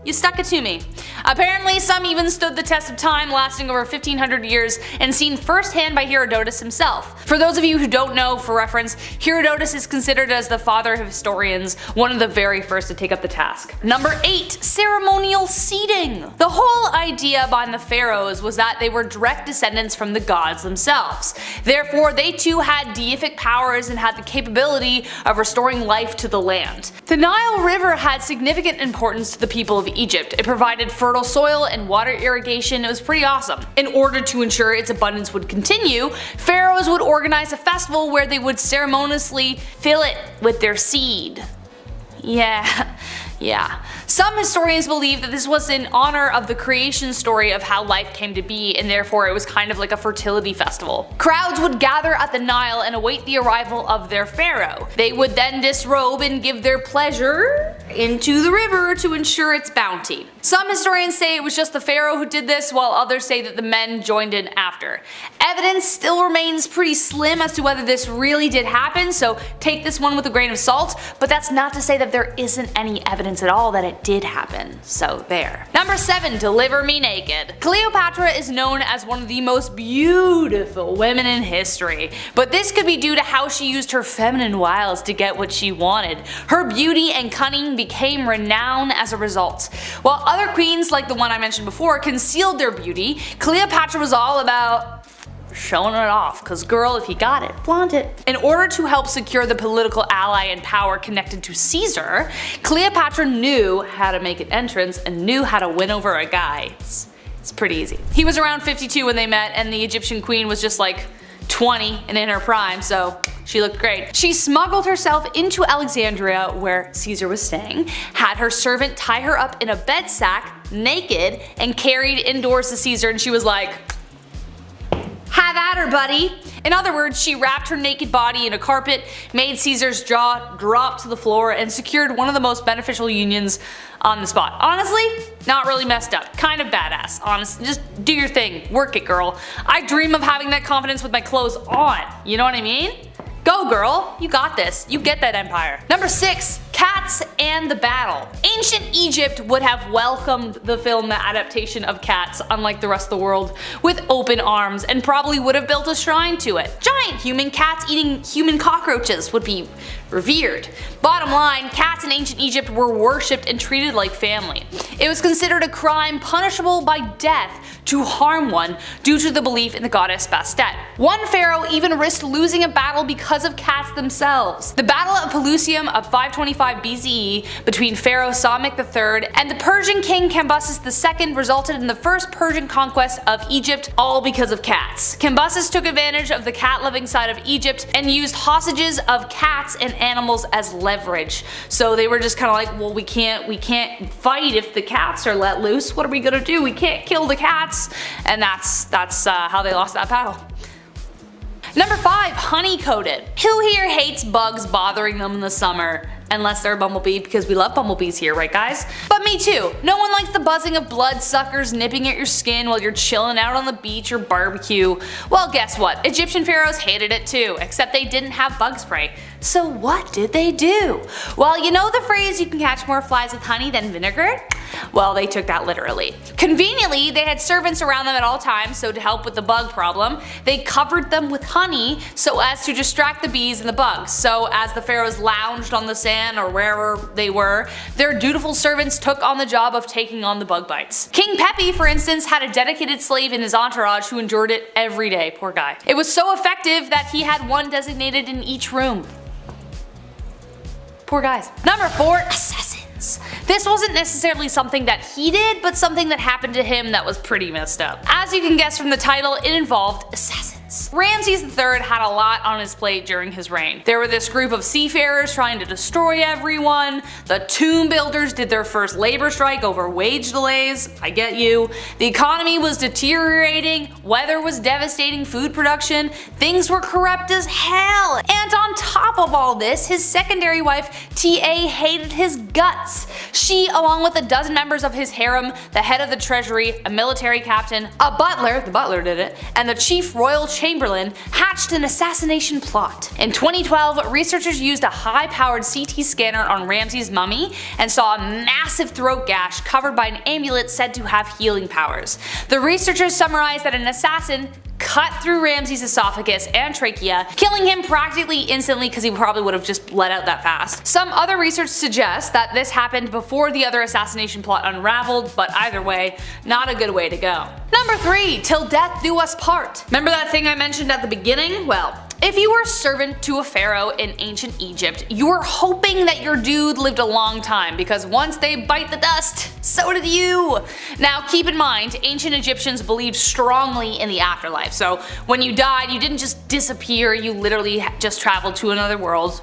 you stuck it to me. Apparently, some even stood the test of time, lasting over 1500 years and seen firsthand by Herodotus himself. For those of you who don't know, for reference, Herodotus is considered as the father of historians, one of the very first to take up the task. Number 8. Ceremonial seating. The whole idea behind the pharaohs was that they were direct descendants from the gods themselves. Therefore, they too had deific powers and had the capability of restoring life to the land. The Nile River had significant importance to the people of Egypt. It provided fertile soil and water irrigation. It was pretty awesome. In order to ensure its abundance would continue, pharaohs would organize a festival where they would ceremoniously fill it with their seed. Yeah. Some historians believe that this was in honor of the creation story of how life came to be, and therefore it was kind of like a fertility festival. Crowds would gather at the Nile and await the arrival of their pharaoh. They would then disrobe and give their pleasure into the river to ensure its bounty. Some historians say it was just the pharaoh who did this, while others say that the men joined in after. Evidence still remains pretty slim as to whether this really did happen, so take this one with a grain of salt, but that's not to say that there isn't any evidence at all that it did happen. So there. Number 7. Deliver me naked. Cleopatra is known as one of the most beautiful women in history, but this could be due to how she used her feminine wiles to get what she wanted. Her beauty and cunning became renowned as a result. While other queens, like the one I mentioned before, concealed their beauty, Cleopatra was all about showing it off, cause girl, if you got it, flaunt it. In order to help secure the political ally and power connected to Caesar, Cleopatra knew how to make an entrance and knew how to win over a guy. It's pretty easy. He was around 52 when they met, and the Egyptian queen was just like 20 and in her prime, so she looked great. She smuggled herself into Alexandria, where Caesar was staying, had her servant tie her up in a bed sack, naked, and carried indoors to Caesar, and she was like, have at her, buddy. In other words, she wrapped her naked body in a carpet, made Caesar's jaw drop to the floor, and secured one of the most beneficial unions on the spot. Honestly, not really messed up. Kind of badass. Honestly, just do your thing. Work it, girl. I dream of having that confidence with my clothes on. You know what I mean? Go girl, you got this. You get that empire. Number 6. Cats and the Battle. Ancient Egypt would have welcomed the film adaptation of Cats, unlike the rest of the world, with open arms, and probably would have built a shrine to it. Giant human cats eating human cockroaches would be revered. Bottom line, cats in ancient Egypt were worshipped and treated like family. It was considered a crime punishable by death to harm one due to the belief in the goddess Bastet. One pharaoh even risked losing a battle because of cats themselves. The Battle of Pelusium of 525 BCE between Pharaoh Psamtik III and the Persian king Cambyses II resulted in the first Persian conquest of Egypt, all because of cats. Cambyses took advantage of the cat-loving side of Egypt and used hostages of cats and animals as leverage. So they were just kind of like, well, we can't fight if the cats are let loose. What are we gonna do? We can't kill the cats, and that's how they lost that battle. Number 5. Honey-coated. Who here hates bugs bothering them in the summer? Unless they're a bumblebee, because we love bumblebees here, right guys? But me too. No one likes the buzzing of bloodsuckers nipping at your skin while you're chilling out on the beach or barbecue. Well, guess what? Egyptian pharaohs hated it too, except they didn't have bug spray. So what did they do? Well, you know the phrase, you can catch more flies with honey than vinegar? Well, they took that literally. Conveniently, they had servants around them at all times, so to help with the bug problem, they covered them with honey so as to distract the bees and the bugs. So as the pharaohs lounged on the sand or wherever they were, their dutiful servants took on the job of taking on the bug bites. King Pepi, for instance, had a dedicated slave in his entourage who endured it every day, poor guy. It was so effective that he had one designated in each room. Poor guys. Number 4. Assassins. This wasn't necessarily something that he did, but something that happened to him that was pretty messed up. As you can guess from the title, it involved assassins. Ramses III had a lot on his plate during his reign. There were this group of seafarers trying to destroy everyone, the tomb builders did their first labor strike over wage delays, I get you, the economy was deteriorating, weather was devastating food production, things were corrupt as hell, and on top of all this, his secondary wife Ta hated his guts. She, along with a dozen members of his harem, the head of the treasury, a military captain, a butler, the butler did it, and the chief royal chamberlain, hatched an assassination plot. In 2012, researchers used a high-powered CT scanner on Ramses' mummy and saw a massive throat gash covered by an amulet said to have healing powers. The researchers summarized that an assassin cut through Ramses' esophagus and trachea, killing him practically instantly because he probably would have just let out that fast. Some other research suggests that this happened before the other assassination plot unraveled, but either way, not a good way to go. Number 3. Till death do us part. Remember that thing I mentioned at the beginning? Well, if you were a servant to a pharaoh in ancient Egypt, you were hoping that your dude lived a long time because once they bite the dust, so did you. Now keep in mind, ancient Egyptians believed strongly in the afterlife, so when you died you didn't just disappear, you literally just traveled to another world.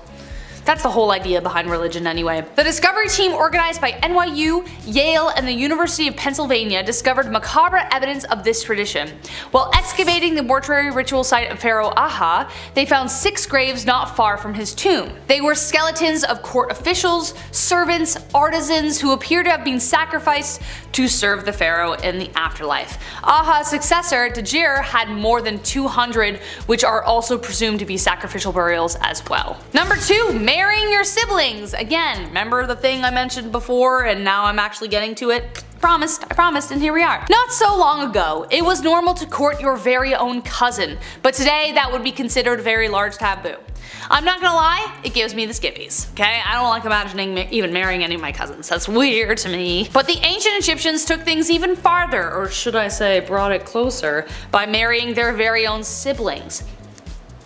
That's the whole idea behind religion anyway. The discovery team organized by NYU, Yale, and the University of Pennsylvania discovered macabre evidence of this tradition. While excavating the mortuary ritual site of Pharaoh Aha, they found 6 graves not far from his tomb. They were skeletons of court officials, servants, artisans who appear to have been sacrificed to serve the pharaoh in the afterlife. Aha's successor, Djir, had more than 200, which are also presumed to be sacrificial burials as well. Number 2. Marrying your siblings. Again, remember the thing I mentioned before and now I'm actually getting to it? I promised, and here we are. Not so long ago, it was normal to court your very own cousin, but today that would be considered a very large taboo. I'm not gonna lie, it gives me the skippies, okay? I don't like imagining even marrying any of my cousins, that's weird to me. But the ancient Egyptians took things even farther, or should I say brought it closer, by marrying their very own siblings.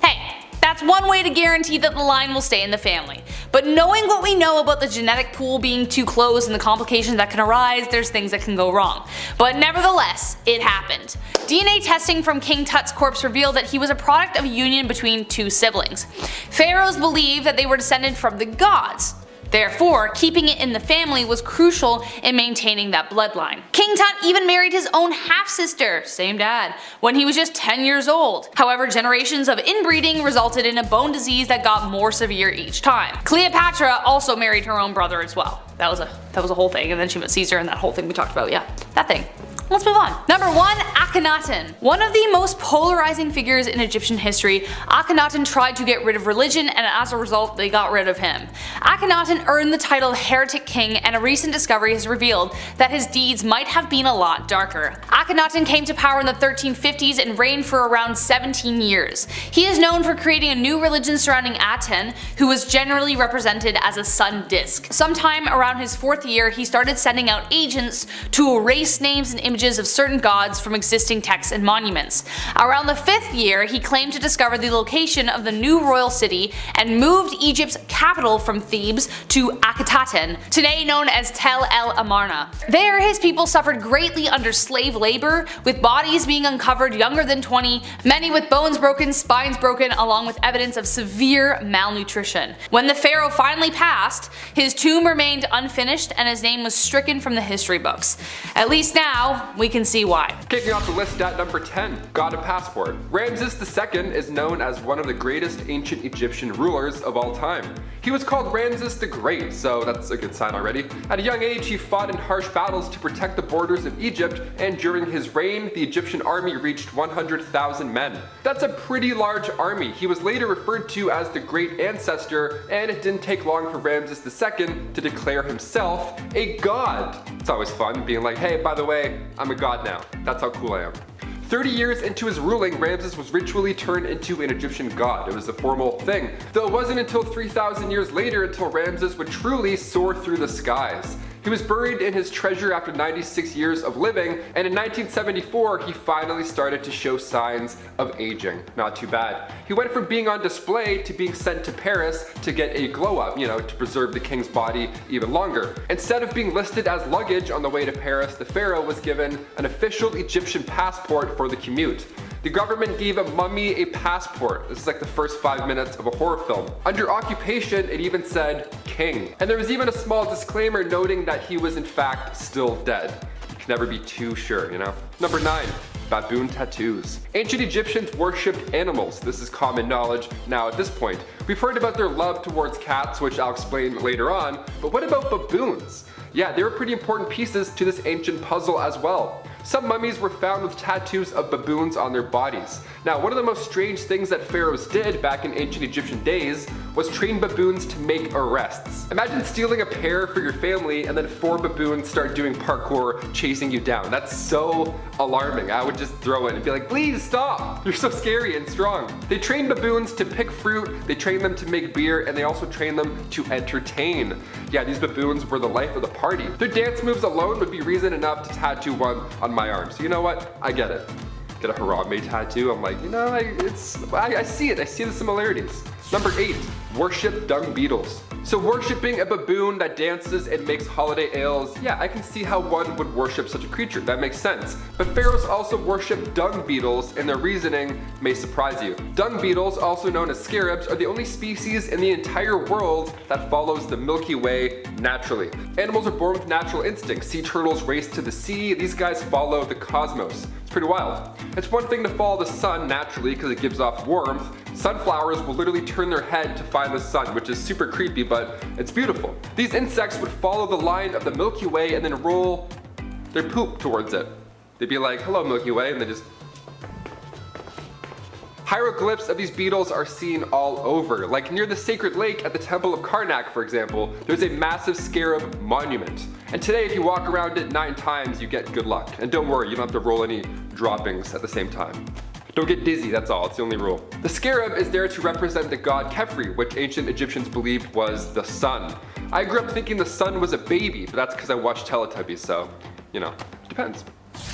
Hey, that's one way to guarantee that the line will stay in the family. But knowing what we know about the genetic pool being too close and the complications that can arise, there's things that can go wrong. But nevertheless, it happened. DNA testing from King Tut's corpse revealed that he was a product of a union between 2 siblings. Pharaohs believed that they were descended from the gods. Therefore, keeping it in the family was crucial in maintaining that bloodline. King Tut even married his own half-sister, same dad, when he was just 10 years old. However, generations of inbreeding resulted in a bone disease that got more severe each time. Cleopatra also married her own brother as well. That was a whole thing, and then she met Caesar and that whole thing we talked about, yeah, that thing. Let's move on. Number 1. Akhenaten. One of the most polarizing figures in Egyptian history, Akhenaten tried to get rid of religion and as a result they got rid of him. Akhenaten earned the title Heretic King, and a recent discovery has revealed that his deeds might have been a lot darker. Akhenaten came to power in the 1350s and reigned for around 17 years. He is known for creating a new religion surrounding Aten, who was generally represented as a sun disk. Sometime around his 4th year, he started sending out agents to erase names and images of certain gods from existing texts and monuments. Around the 5th year, he claimed to discover the location of the new royal city and moved Egypt's capital from Thebes to Akhetaten, today known as Tel El Amarna. There, his people suffered greatly under slave labor, with bodies being uncovered younger than 20, many with bones broken, spines broken, along with evidence of severe malnutrition. When the pharaoh finally passed, his tomb remained unfinished and his name was stricken from the history books. At least now, we can see why. Kicking off the list at number 10, got a passport. Ramses II is known as one of the greatest ancient Egyptian rulers of all time. He was called Ramses the Great, so that's a good sign already. At a young age, he fought in harsh battles to protect the borders of Egypt, and during his reign, the Egyptian army reached 100,000 men. That's a pretty large army. He was later referred to as the Great Ancestor, and it didn't take long for Ramses II to declare himself a god. It's always fun being like, hey, by the way, I'm a god now. That's how cool I am. 30 years into his ruling, Ramses was ritually turned into an Egyptian god. It was a formal thing, though it wasn't until 3,000 years later until Ramses would truly soar through the skies. He was buried in his treasure after 96 years of living, and in 1974 he finally started to show signs of aging. Not too bad. He went from being on display to being sent to Paris to get a glow up, to preserve the king's body even longer. Instead of being listed as luggage on the way to Paris, the pharaoh was given an official Egyptian passport for the commute. The government gave a mummy a passport. This is like the first 5 minutes of a horror film. Under occupation, it even said king. And there was even a small disclaimer noting that he was in fact still dead. You can never be too sure, you know? Number 9. Baboon tattoos. Ancient Egyptians worshipped animals. This is common knowledge now at this point. We've heard about their love towards cats, which I'll explain later on, but what about baboons? Yeah, they were pretty important pieces to this ancient puzzle as well. Some mummies were found with tattoos of baboons on their bodies. Now, one of the most strange things that pharaohs did back in ancient Egyptian days was train baboons to make arrests. Imagine stealing a pair for your family and then 4 baboons start doing parkour chasing you down. That's so alarming. I would just throw it and be like, please stop. You're so scary and strong. They trained baboons to pick fruit, they trained them to make beer, and they also trained them to entertain. Yeah, these baboons were the life of the party. Their dance moves alone would be reason enough to tattoo one on my arm. So you know what? I get it. Get a Harambe tattoo. I'm like, you know, I see it. I see the similarities. Number 8, worship dung beetles. So worshipping a baboon that dances and makes holiday ales, yeah, I can see how one would worship such a creature. That makes sense. But pharaohs also worship dung beetles, and their reasoning may surprise you. Dung beetles, also known as scarabs, are the only species in the entire world that follows the Milky Way naturally. Animals are born with natural instincts. Sea turtles race to the sea. These guys follow the cosmos. It's pretty wild. It's one thing to follow the sun naturally because it gives off warmth. Sunflowers will literally turn their head to find the sun, which is super creepy, but it's beautiful. These insects would follow the line of the Milky Way and then roll their poop towards it. They'd be like, hello Milky Way, and they just... Hieroglyphs of these beetles are seen all over. Like near the sacred lake at the Temple of Karnak, for example, there's a massive scarab monument. And today, if you walk around it 9 times, you get good luck. And don't worry, you don't have to roll any droppings at the same time. Don't get dizzy, that's all, it's the only rule. The scarab is there to represent the god Khepri, which ancient Egyptians believed was the sun. I grew up thinking the sun was a baby, but that's because I watched Teletubbies, so, you know, depends.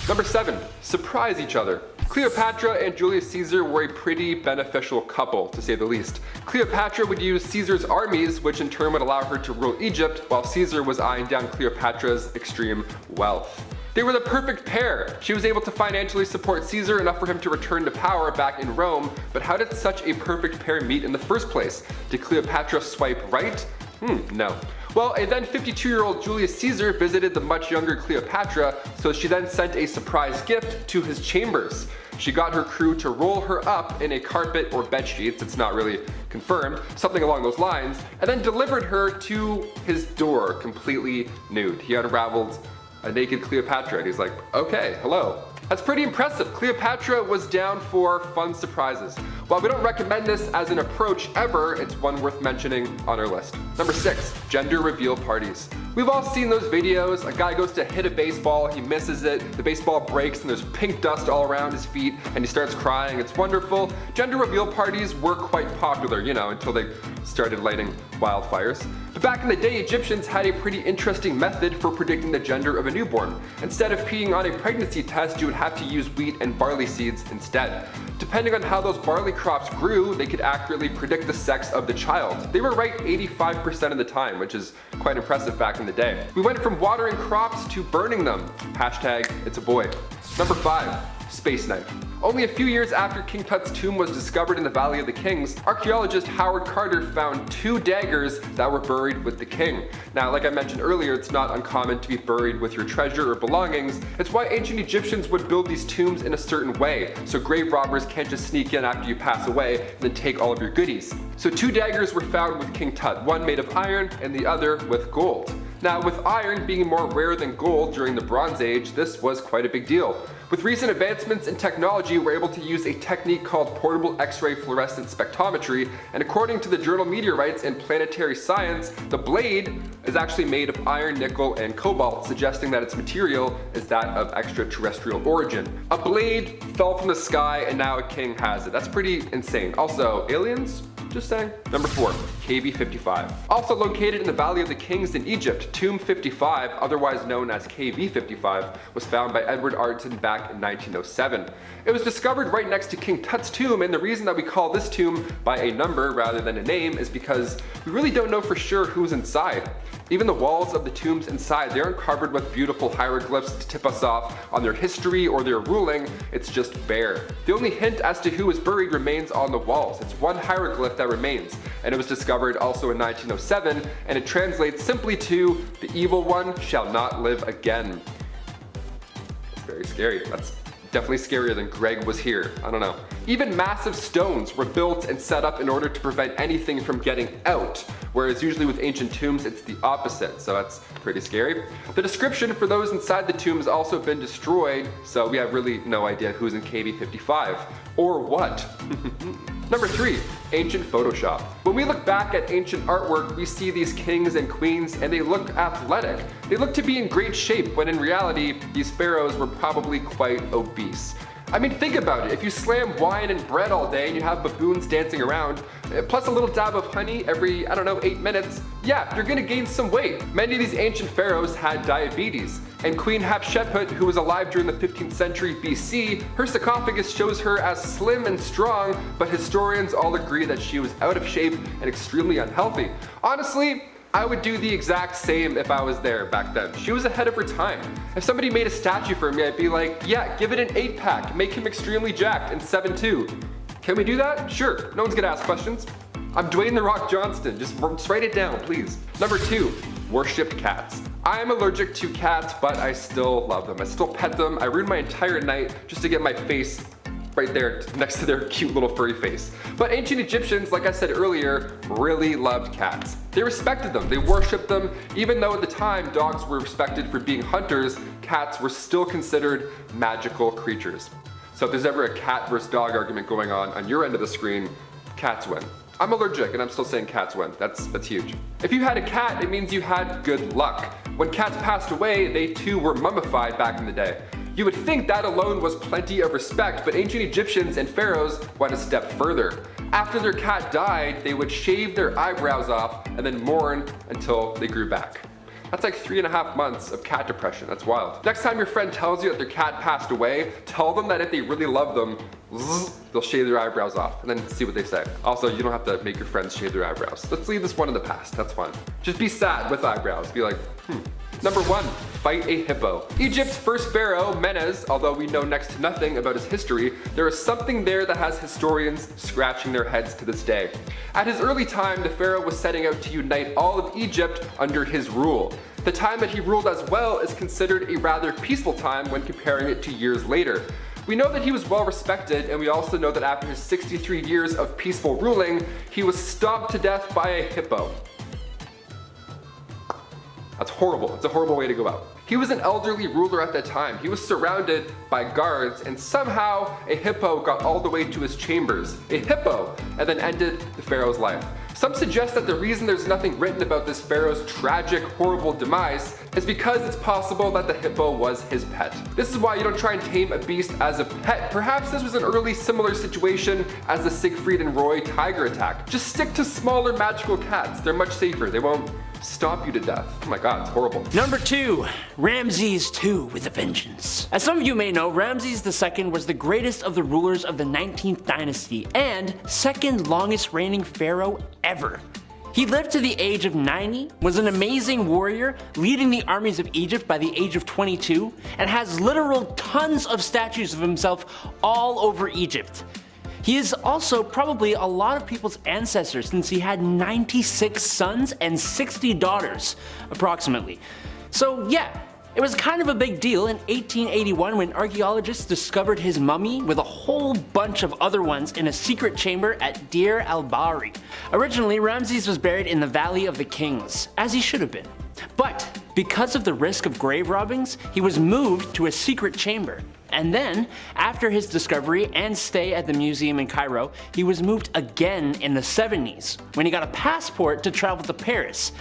Number 7, surprise each other. Cleopatra and Julius Caesar were a pretty beneficial couple, to say the least. Cleopatra would use Caesar's armies, which in turn would allow her to rule Egypt, while Caesar was eyeing down Cleopatra's extreme wealth. They were the perfect pair. She was able to financially support Caesar enough for him to return to power back in Rome, but how did such a perfect pair meet in the first place? Did Cleopatra swipe right? No. Well, a then 52-year-old Julius Caesar visited the much younger Cleopatra, so she then sent a surprise gift to his chambers. She got her crew to roll her up in a carpet or bed sheets, it's not really confirmed, something along those lines, and then delivered her to his door completely nude. He unraveled a naked Cleopatra and he's like, okay, hello. That's pretty impressive. Cleopatra was down for fun surprises. While we don't recommend this as an approach ever, it's one worth mentioning on our list. Number 6, gender reveal parties. We've all seen those videos. A guy goes to hit a baseball, he misses it, the baseball breaks and there's pink dust all around his feet and he starts crying. It's wonderful. Gender reveal parties were quite popular, you know, until they started lighting wildfires. But back in the day, Egyptians had a pretty interesting method for predicting the gender of a newborn. Instead of peeing on a pregnancy test, you would have to use wheat and barley seeds instead. Depending on how those barley crops grew, they could accurately predict the sex of the child. They were right 85% of the time, which is quite impressive back in the day. We went from watering crops to burning them. Hashtag, it's a boy. Number 5, space knife. Only a few years after King Tut's tomb was discovered in the Valley of the Kings, archaeologist Howard Carter found 2 daggers that were buried with the king. Now, like I mentioned earlier, it's not uncommon to be buried with your treasure or belongings. It's why ancient Egyptians would build these tombs in a certain way, so grave robbers can't just sneak in after you pass away and then take all of your goodies. So 2 daggers were found with King Tut, one made of iron and the other with gold. Now, with iron being more rare than gold during the Bronze Age, this was quite a big deal. With recent advancements in technology, we're able to use a technique called portable X-ray fluorescent spectrometry, and according to the journal Meteorites and Planetary Science, the blade is actually made of iron, nickel, and cobalt, suggesting that its material is that of extraterrestrial origin. A blade fell from the sky and now a king has it. That's pretty insane. Also, aliens? Just saying. Number 4, KV55. Also located in the Valley of the Kings in Egypt, Tomb 55, otherwise known as KV55, was found by Edward Arton back in 1907. It was discovered right next to King Tut's tomb, and the reason that we call this tomb by a number rather than a name is because we really don't know for sure who's inside. Even the walls of the tombs inside, they aren't covered with beautiful hieroglyphs to tip us off on their history or their ruling, it's just bare. The only hint as to who was buried remains on the walls. It's one hieroglyph that remains, and it was discovered also in 1907, and it translates simply to, "The evil one shall not live again." That's very scary. That's definitely scarier than Greg was here. I don't know. Even massive stones were built and set up in order to prevent anything from getting out, whereas usually with ancient tombs it's the opposite, so that's pretty scary. The description for those inside the tomb has also been destroyed, so we have really no idea who's in KV 55 or what. Number 3, ancient Photoshop. When we look back at ancient artwork, we see these kings and queens and they look athletic. They look to be in great shape, when in reality, these pharaohs were probably quite obese. I mean, think about it. If you slam wine and bread all day and you have baboons dancing around, plus a little dab of honey every, 8 minutes, yeah, you're gonna gain some weight. Many of these ancient pharaohs had diabetes, and Queen Hatshepsut, who was alive during the 15th century BC, her sarcophagus shows her as slim and strong, but historians all agree that she was out of shape and extremely unhealthy. Honestly, I would do the exact same if I was there back then. She was ahead of her time. If somebody made a statue for me, I'd be like, yeah, give it an 8-pack, make him extremely jacked and 7'2". Can we do that? Sure, no one's gonna ask questions. I'm Dwayne "The Rock" Johnston, just write it down, please. Number 2, worshipped cats. I am allergic to cats, but I still love them. I still pet them. I ruin my entire night just to get my face right there next to their cute little furry face. But ancient Egyptians, like I said earlier, really loved cats. They respected them, they worshipped them. Even though at the time dogs were respected for being hunters, cats were still considered magical creatures. So if there's ever a cat versus dog argument going on your end of the screen, cats win. I'm allergic and I'm still saying cats win. That's huge. If you had a cat, it means you had good luck. When cats passed away, they too were mummified back in the day. You would think that alone was plenty of respect, but ancient Egyptians and pharaohs went a step further. After their cat died, they would shave their eyebrows off and then mourn until they grew back. That's like 3.5 months of cat depression. That's wild. Next time your friend tells you that their cat passed away, tell them that if they really love them, they'll shave their eyebrows off and then see what they say. Also, you don't have to make your friends shave their eyebrows. Let's leave this one in the past. That's fine. Just be sad with eyebrows. Be like, Number 1, fight a hippo. Egypt's first pharaoh, Menes, although we know next to nothing about his history, there is something there that has historians scratching their heads to this day. At his early time, the pharaoh was setting out to unite all of Egypt under his rule. The time that he ruled as well is considered a rather peaceful time when comparing it to years later. We know that he was well respected, and we also know that after his 63 years of peaceful ruling, he was stomped to death by a hippo. That's horrible. It's a horrible way to go out. He was an elderly ruler at that time. He was surrounded by guards, and somehow a hippo got all the way to his chambers. A hippo, and then ended the pharaoh's life. Some suggest that the reason there's nothing written about this pharaoh's tragic, horrible demise is because it's possible that the hippo was his pet. This is why you don't try and tame a beast as a pet. Perhaps this was an early similar situation as the Siegfried and Roy tiger attack. Just stick to smaller magical cats. They're much safer. They won't stomp you to death. Oh my god, it's horrible. Number 2, Ramses II with a vengeance. As some of you may know, Ramses II was the greatest of the rulers of the 19th dynasty and second longest reigning pharaoh ever. He lived to the age of 90, was an amazing warrior, leading the armies of Egypt by the age of 22, and has literal tons of statues of himself all over Egypt. He is also probably a lot of people's ancestor since he had 96 sons and 60 daughters, approximately. So yeah, it was kind of a big deal in 1881 when archaeologists discovered his mummy with a whole bunch of other ones in a secret chamber at Deir el-Bahari. Originally, Ramses was buried in the Valley of the Kings, as he should have been. But because of the risk of grave robbings, he was moved to a secret chamber. And then, after his discovery and stay at the museum in Cairo, he was moved again in the 70s, when he got a passport to travel to Paris.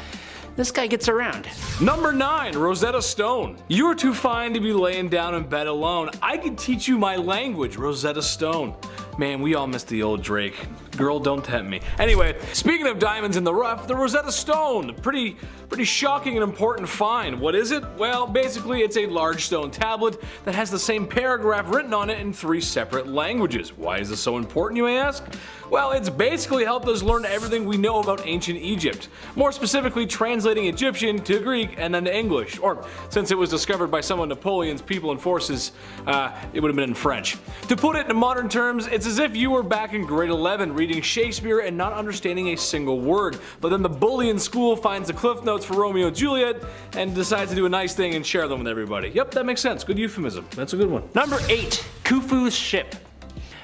This guy gets around. Number 9, Rosetta Stone. You are too fine to be laying down in bed alone. I can teach you my language, Rosetta Stone. Man, we all miss the old Drake. Girl, don't tempt me. Anyway, speaking of diamonds in the rough, the Rosetta Stone. Pretty shocking and important find. What is it? Well, basically it's a large stone tablet that has the same paragraph written on it in 3 separate languages. Why is this so important, you may ask? Well, it's basically helped us learn everything we know about ancient Egypt. More specifically, translating Egyptian to Greek and then to English. Or, since it was discovered by some of Napoleon's people and forces, it would have been in French. To put it in modern terms, it's as if you were back in grade 11 reading Shakespeare and not understanding a single word, but then the bully in school finds the cliff notes for Romeo and Juliet and decides to do a nice thing and share them with everybody. Yep, that makes sense. Good euphemism. That's a good one. Number 8. Khufu's ship.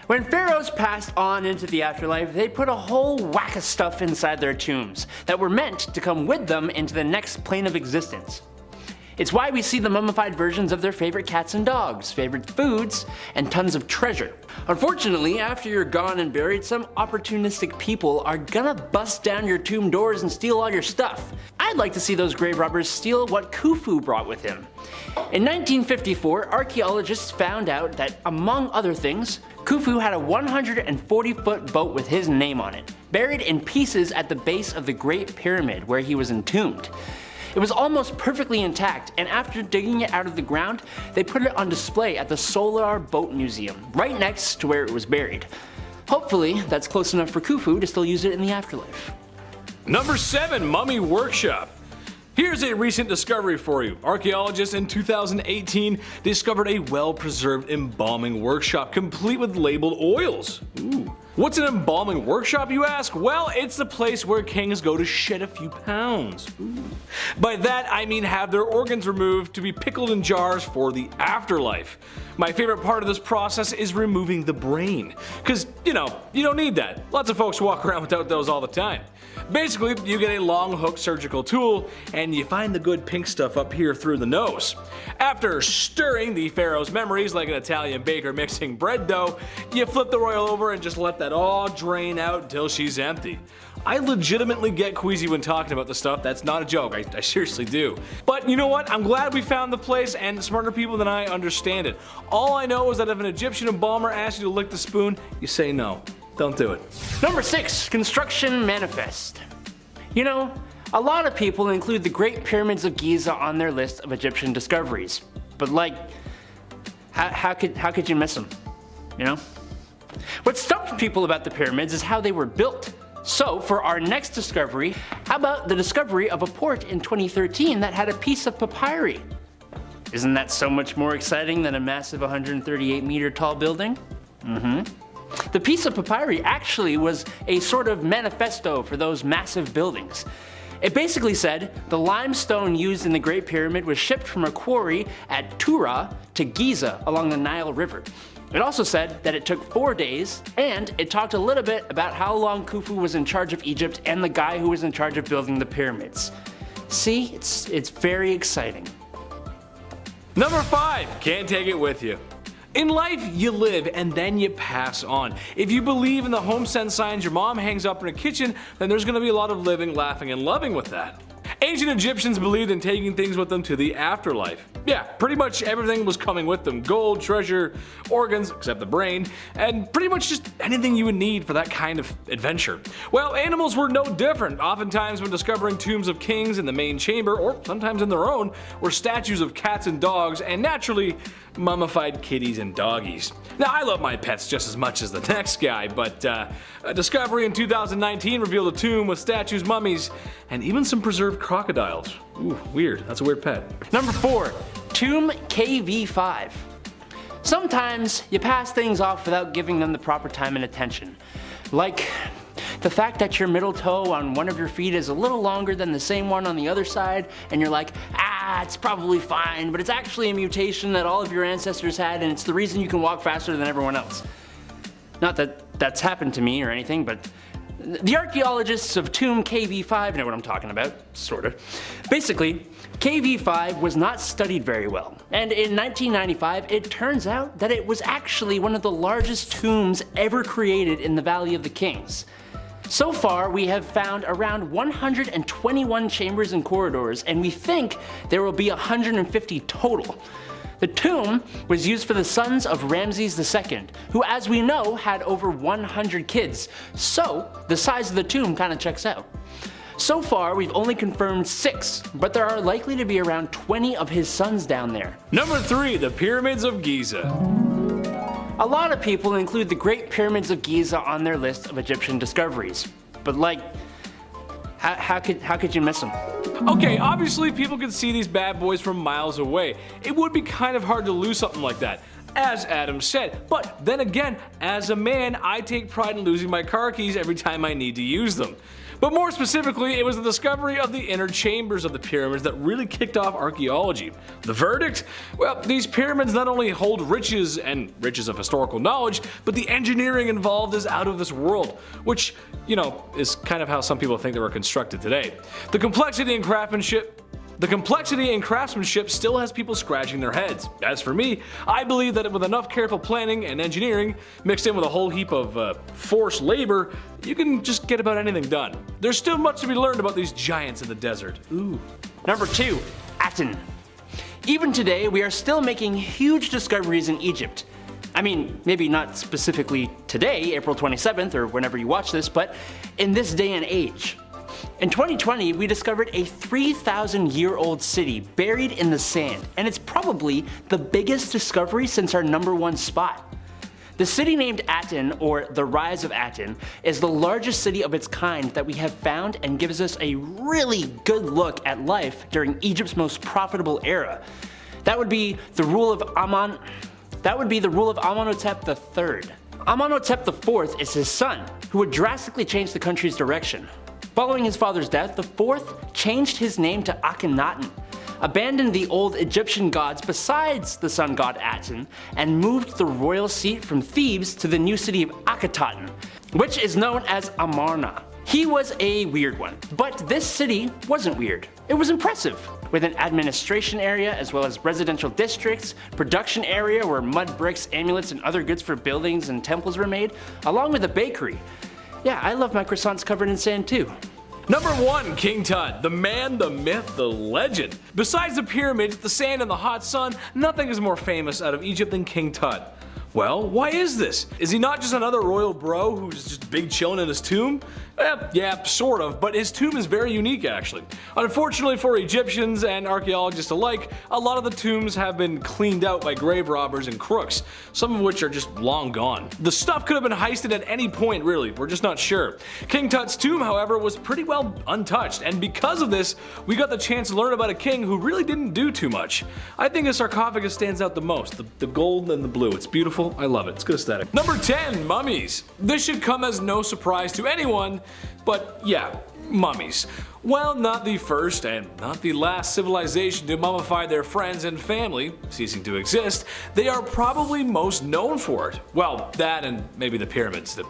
When pharaohs passed on into the afterlife, they put a whole whack of stuff inside their tombs that were meant to come with them into the next plane of existence. It's why we see the mummified versions of their favorite cats and dogs, favorite foods, and tons of treasure. Unfortunately, after you're gone and buried, some opportunistic people are gonna bust down your tomb doors and steal all your stuff. I'd like to see those grave robbers steal what Khufu brought with him. In 1954, archaeologists found out that, among other things, Khufu had a 140-foot boat with his name on it, buried in pieces at the base of the Great Pyramid where he was entombed. It was almost perfectly intact, and after digging it out of the ground, they put it on display at the Solar Boat Museum, right next to where it was buried. Hopefully, that's close enough for Khufu to still use it in the afterlife. Number 7. Mummy Workshop. Here's a recent discovery for you. Archaeologists in 2018 discovered a well-preserved embalming workshop complete with labeled oils. Ooh. What's an embalming workshop, you ask? Well, it's the place where kings go to shed a few pounds. Ooh. By that, I mean have their organs removed to be pickled in jars for the afterlife. My favorite part of this process is removing the brain. Cause, you don't need that. Lots of folks walk around without those all the time. Basically, you get a long hook surgical tool and you find the good pink stuff up here through the nose. After stirring the pharaoh's memories like an Italian baker mixing bread dough, you flip the royal over and just let that all drain out until she's empty. I legitimately get queasy when talking about this stuff. That's not a joke. I seriously do. But you know what? I'm glad we found the place, and smarter people than I understand it. All I know is that if an Egyptian embalmer asks you to lick the spoon, you say no. Don't do it. Number 6. Construction Manifest. You know, a lot of people include the Great Pyramids of Giza on their list of Egyptian discoveries. But like, how could you miss them? You know? What stumped people about the pyramids is how they were built. So for our next discovery, how about the discovery of a port in 2013 that had a piece of papyri? Isn't that so much more exciting than a massive 138-meter tall building? The piece of papyri actually was a sort of manifesto for those massive buildings. It basically said the limestone used in the Great Pyramid was shipped from a quarry at Tura to Giza along the Nile River. It also said that it took 4 days, and it talked a little bit about how long Khufu was in charge of Egypt and the guy who was in charge of building the pyramids. See, it's very exciting. Number 5. Can't take it with you. In life, you live and then you pass on. If you believe in the home sense signs your mom hangs up in her kitchen, then there's going to be a lot of living, laughing, and loving with that. Ancient Egyptians believed in taking things with them to the afterlife. Yeah, pretty much everything was coming with them. Gold, treasure, organs, except the brain, and pretty much just anything you would need for that kind of adventure. Well, animals were no different. Oftentimes when discovering tombs of kings in the main chamber, or sometimes in their own, were statues of cats and dogs, and naturally, mummified kitties and doggies. Now, I love my pets just as much as the next guy, but a discovery in 2019 revealed a tomb with statues, mummies, and even some preserved crocodiles. Ooh, weird. That's a weird pet. Number 4. Tomb KV5. Sometimes you pass things off without giving them the proper time and attention. Like the fact that your middle toe on one of your feet is a little longer than the same one on the other side, and you're like, it's probably fine, but it's actually a mutation that all of your ancestors had, and it's the reason you can walk faster than everyone else. Not that that's happened to me or anything, but the archaeologists of Tomb KV5 know what I'm talking about, sorta. Basically, KV5 was not studied very well, and in 1995 it turns out that it was actually one of the largest tombs ever created in the Valley of the Kings. So far, we have found around 121 chambers and corridors, and we think there will be 150 total. The tomb was used for the sons of Ramses II, who, as we know, had over 100 kids, so the size of the tomb kinda checks out. So far, we've only confirmed 6, but there are likely to be around 20 of his sons down there. Number 3, the Pyramids of Giza. A lot of people include the Great Pyramids of Giza on their list of Egyptian discoveries, but like, how could you miss them? Okay, obviously people can see these bad boys from miles away. It would be kind of hard to lose something like that, as Adam said. But then again, as a man, I take pride in losing my car keys every time I need to use them. But more specifically, it was the discovery of the inner chambers of the pyramids that really kicked off archaeology. The verdict? Well, these pyramids not only hold riches and riches of historical knowledge, but the engineering involved is out of this world, which, you know, is kind of how some people think they were constructed today. The complexity and craftsmanship still has people scratching their heads. As for me, I believe that with enough careful planning and engineering, mixed in with a whole heap of forced labor, you can just get about anything done. There's still much to be learned about these giants in the desert. Ooh. Number 2, Aten. Even today, we are still making huge discoveries in Egypt. I mean, maybe not specifically today, April 27th, or whenever you watch this, but in this day and age. In 2020, we discovered a 3,000-year-old city buried in the sand, and it's probably the biggest discovery since our #1 spot. The city named Aten, or the Rise of Aten, is the largest city of its kind that we have found and gives us a really good look at life during Egypt's most profitable era. That would be the rule of Amenhotep III. Amenhotep IV is his son, who would drastically change the country's direction. Following his father's death, the fourth changed his name to Akhenaten, abandoned the old Egyptian gods besides the sun god Aten, and moved the royal seat from Thebes to the new city of Akhetaten, which is known as Amarna. He was a weird one, but this city wasn't weird. It was impressive, with an administration area as well as residential districts, production area where mud bricks, amulets, and other goods for buildings and temples were made, along with a bakery. Yeah, I love my croissants covered in sand too. Number 1, King Tut, the man, the myth, the legend. Besides the pyramids, the sand, and the hot sun, nothing is more famous out of Egypt than King Tut. Well, why is this? Is he not just another royal bro who's just big chilling in his tomb? Yeah, sort of, but his tomb is very unique actually. Unfortunately for Egyptians and archaeologists alike, a lot of the tombs have been cleaned out by grave robbers and crooks, some of which are just long gone. The stuff could have been heisted at any point really, we're just not sure. King Tut's tomb, however, was pretty well untouched, and because of this, we got the chance to learn about a king who really didn't do too much. I think his sarcophagus stands out the most, the gold and the blue. It's beautiful, I love it, it's good aesthetic. Number 10, mummies. This should come as no surprise to anyone, but yeah, mummies. Well, not the first and not the last civilization to mummify their friends and family, ceasing to exist, they are probably most known for it. Well, that and maybe the pyramids. The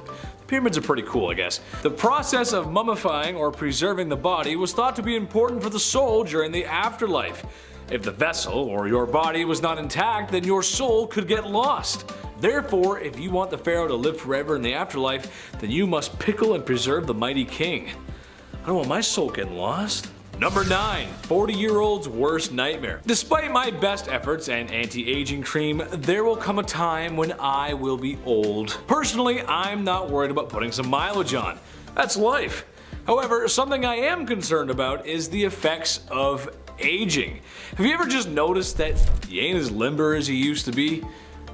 pyramids are pretty cool, I guess. The process of mummifying or preserving the body was thought to be important for the soul during the afterlife. If the vessel or your body was not intact, then your soul could get lost. Therefore, if you want the pharaoh to live forever in the afterlife, then you must pickle and preserve the mighty king. I don't want my soul getting lost. Number 9, 40-year-old's worst nightmare. Despite my best efforts and anti-aging cream, there will come a time when I will be old. Personally, I'm not worried about putting some mileage on. That's life. However, something I am concerned about is the effects of aging. Have you ever just noticed that you ain't as limber as you used to be?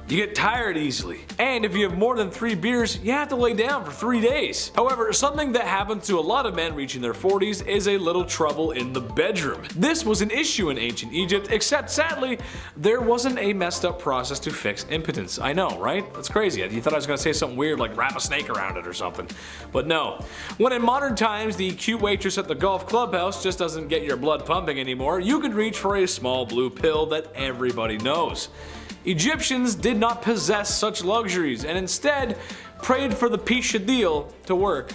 You get tired easily, and if you have more than 3 beers, you have to lay down for 3 days. However, something that happens to a lot of men reaching their 40s is a little trouble in the bedroom. This was an issue in ancient Egypt, except sadly, there wasn't a messed up process to fix impotence. I know, right? That's crazy. You thought I was gonna say something weird like wrap a snake around it or something. But no. When in modern times the cute waitress at the golf clubhouse just doesn't get your blood pumping anymore, you could reach for a small blue pill that everybody knows. Egyptians did not possess such luxuries and instead prayed for the Pishadil to work.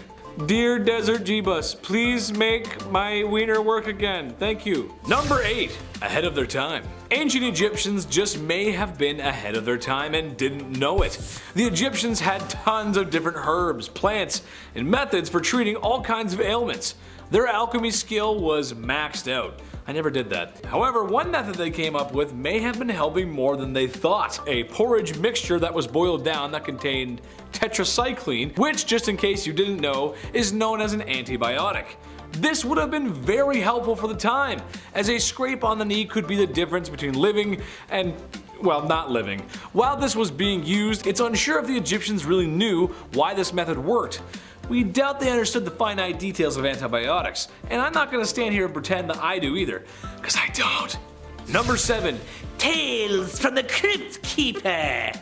Dear Desert Jeebus, please make my wiener work again. Thank you. Number 8, ahead of their time. Ancient Egyptians just may have been ahead of their time and didn't know it. The Egyptians had tons of different herbs, plants, and methods for treating all kinds of ailments. Their alchemy skill was maxed out. I never did that. However, one method they came up with may have been helping more than they thought. A porridge mixture that was boiled down that contained tetracycline, which, just in case you didn't know, is known as an antibiotic. This would have been very helpful for the time, as a scrape on the knee could be the difference between living and, well, not living. While this was being used, it's unsure if the Egyptians really knew why this method worked. We doubt they understood the finite details of antibiotics, and I'm not going to stand here and pretend that I do either, because I don't. Number 7. Tales from the Crypt Keeper.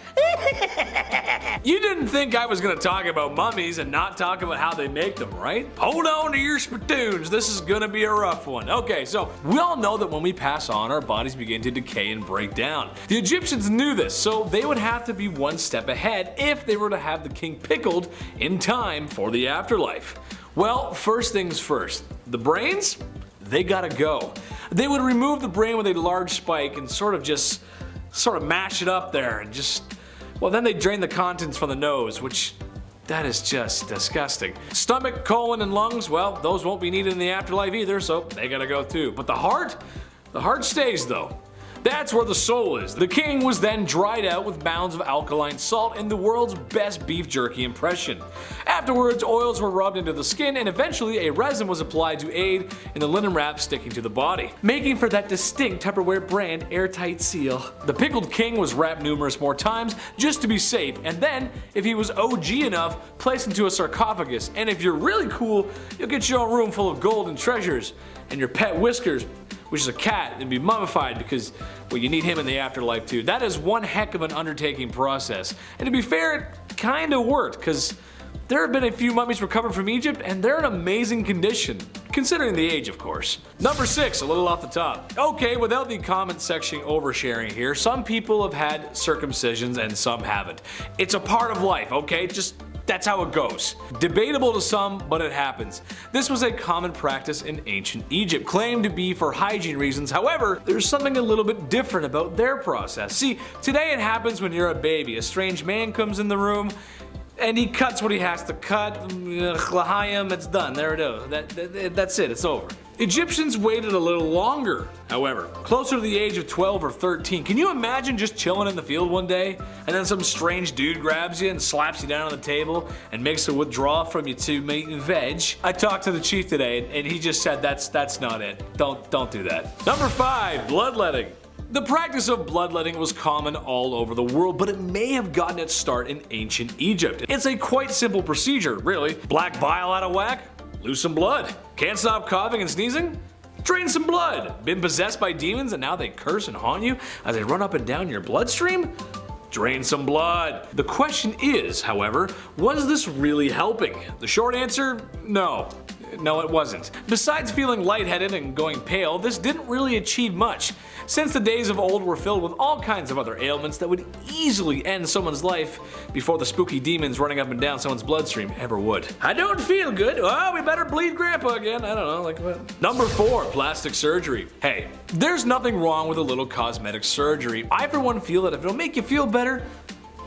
You didn't think I was going to talk about mummies and not talk about how they make them, right? Hold on to your spittoons, this is going to be a rough one. Okay, so we all know that when we pass on, our bodies begin to decay and break down. The Egyptians knew this, so they would have to be one step ahead if they were to have the king pickled in time for the afterlife. Well, first things first, the brains? They gotta go. They would remove the brain with a large spike and sort of mash it up there and well, then they drain the contents from the nose, which that is just disgusting. Stomach, colon, and lungs, well, those won't be needed in the afterlife either, so they gotta go too. But the heart stays though. That's where the soul is. The king was then dried out with mounds of alkaline salt in the world's best beef jerky impression. Afterwards, oils were rubbed into the skin and eventually a resin was applied to aid in the linen wrap sticking to the body, making for that distinct Tupperware brand airtight seal. The pickled king was wrapped numerous more times just to be safe, and then, if he was OG enough, placed into a sarcophagus, and if you're really cool, you'll get your own room full of gold and treasures, and your pet Whiskers, which is a cat, and be mummified because, well, you need him in the afterlife too. That is one heck of an undertaking process. And to be fair, it kinda worked, because there have been a few mummies recovered from Egypt, and they're in amazing condition, considering the age, of course. Number 6, a little off the top. Okay, without the comment section oversharing here, some people have had circumcisions and some haven't. It's a part of life, okay? That's how it goes. Debatable to some, but it happens. This was a common practice in ancient Egypt, claimed to be for hygiene reasons. However, there's something a little bit different about their process. See, today it happens when you're a baby. A strange man comes in the room, and he cuts what he has to cut. L'chaim, it's done. There it is. That's it. It's over. Egyptians waited a little longer, however, closer to the age of 12 or 13. Can you imagine just chilling in the field one day, and then some strange dude grabs you and slaps you down on the table and makes a withdrawal from you to meat and veg? I talked to the chief today, and he just said that's not it. Don't do that. Number 5, bloodletting. The practice of bloodletting was common all over the world, but it may have gotten its start in ancient Egypt. It's a quite simple procedure, really. Black bile out of whack? Lose some blood. Can't stop coughing and sneezing? Drain some blood. Been possessed by demons and now they curse and haunt you as they run up and down your bloodstream? Drain some blood. The question is, however, was this really helping? The short answer, no. No, it wasn't. Besides feeling lightheaded and going pale, this didn't really achieve much, since the days of old were filled with all kinds of other ailments that would easily end someone's life before the spooky demons running up and down someone's bloodstream ever would. I don't feel good. Oh, we better bleed Grandpa again. I don't know, like what? Number 4, plastic surgery. Hey, there's nothing wrong with a little cosmetic surgery. I for one feel that if it'll make you feel better,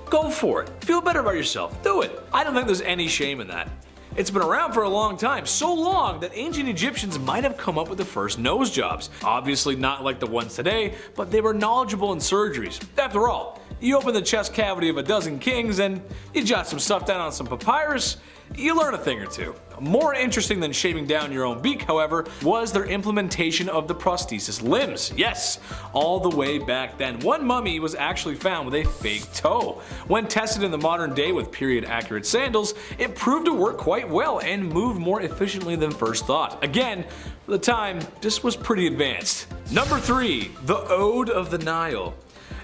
go for it. Feel better about yourself. Do it. I don't think there's any shame in that. It's been around for a long time, so long that ancient Egyptians might have come up with the first nose jobs. Obviously not like the ones today, but they were knowledgeable in surgeries. After all, you open the chest cavity of a dozen kings and you jot some stuff down on some papyrus, you learn a thing or two. More interesting than shaving down your own beak, however, was their implementation of the prosthesis limbs. Yes, all the way back then. One mummy was actually found with a fake toe. When tested in the modern day with period-accurate sandals, it proved to work quite well and moved more efficiently than first thought. Again, for the time, this was pretty advanced. Number 3, the Ode of the Nile.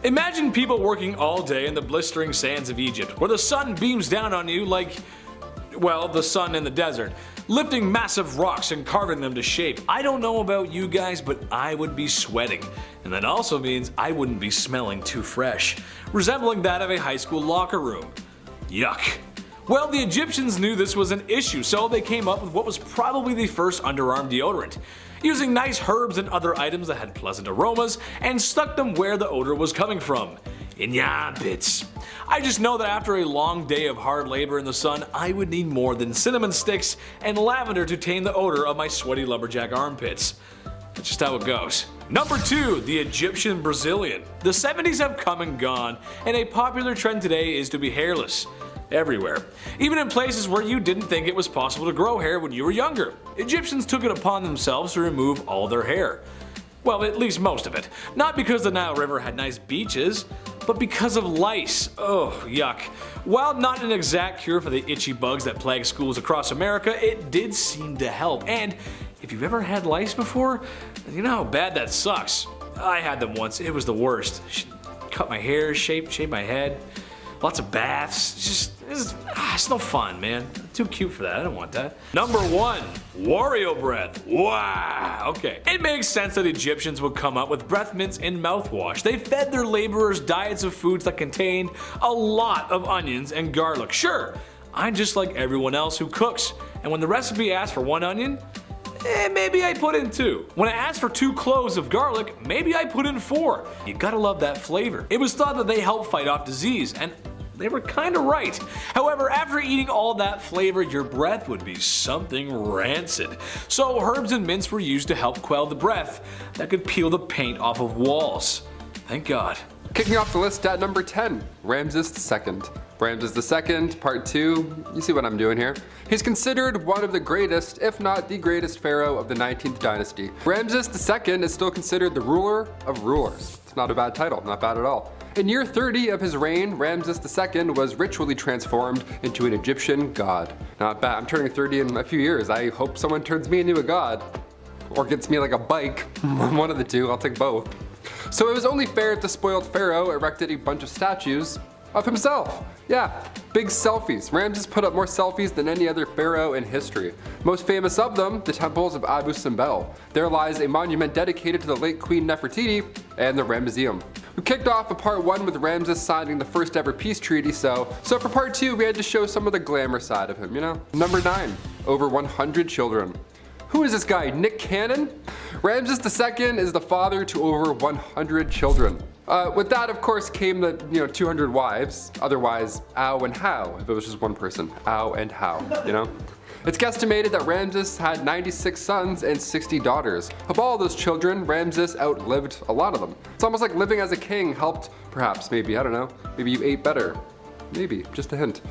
Imagine people working all day in the blistering sands of Egypt, where the sun beams down on you like, well, the sun in the desert, lifting massive rocks and carving them to shape. I don't know about you guys, but I would be sweating. And that also means I wouldn't be smelling too fresh, resembling that of a high school locker room. Yuck. Well, the Egyptians knew this was an issue, so they came up with what was probably the first underarm deodorant, using nice herbs and other items that had pleasant aromas, and stuck them where the odor was coming from. In your armpits. I just know that after a long day of hard labor in the sun, I would need more than cinnamon sticks and lavender to tame the odor of my sweaty lumberjack armpits. That's just how it goes. Number 2, the Egyptian Brazilian. The 70s have come and gone, and a popular trend today is to be hairless. Everywhere. Even in places where you didn't think it was possible to grow hair when you were younger. Egyptians took it upon themselves to remove all their hair. Well, at least most of it. Not because the Nile River had nice beaches, but because of lice. Oh, yuck. While not an exact cure for the itchy bugs that plague schools across America, it did seem to help. And if you've ever had lice before, you know how bad that sucks. I had them once. It was the worst. Cut my hair, shape my head. Lots of baths. It's no fun, man. Too cute for that. I don't want that. Number 1, Wario breath. Wow. Okay. It makes sense that Egyptians would come up with breath mints and mouthwash. They fed their laborers diets of foods that contained a lot of onions and garlic. Sure, I'm just like everyone else who cooks. And when the recipe asks for 1 onion, maybe I put in 2. When it asked for 2 cloves of garlic, maybe I put in 4. You gotta love that flavor. It was thought that they help fight off disease, and they were kinda right. However, after eating all that flavor, your breath would be something rancid. So herbs and mints were used to help quell the breath that could peel the paint off of walls. Thank God. Kicking off the list at number 10, Ramses II. Ramses II, part 2, you see what I'm doing here. He's considered one of the greatest, if not the greatest pharaoh of the 19th dynasty. Ramses II is still considered the ruler of rulers. It's not a bad title, not bad at all. In year 30 of his reign, Ramses II was ritually transformed into an Egyptian god. Not bad. I'm turning 30 in a few years. I hope someone turns me into a god. Or gets me like a bike. One of the two, I'll take both. So it was only fair if the spoiled pharaoh erected a bunch of statues of himself. Yeah, big selfies. Ramses put up more selfies than any other pharaoh in history. Most famous of them, the temples of Abu Simbel. There lies a monument dedicated to the late Queen Nefertiti and the Ramesseum. We kicked off a part 1 with Ramses signing the first ever peace treaty, so for part 2 we had to show some of the glamour side of him, you know? Number 9, over 100 children. Who is this guy, Nick Cannon? Ramses II is the father to over 100 children. With that, of course, came the 200 wives, otherwise ow and how, if it was just one person. Ow and how, you know? It's guesstimated that Ramses had 96 sons and 60 daughters. Of all those children, Ramses outlived a lot of them. It's almost like living as a king helped, perhaps, maybe, I don't know. Maybe you ate better. Maybe, just a hint.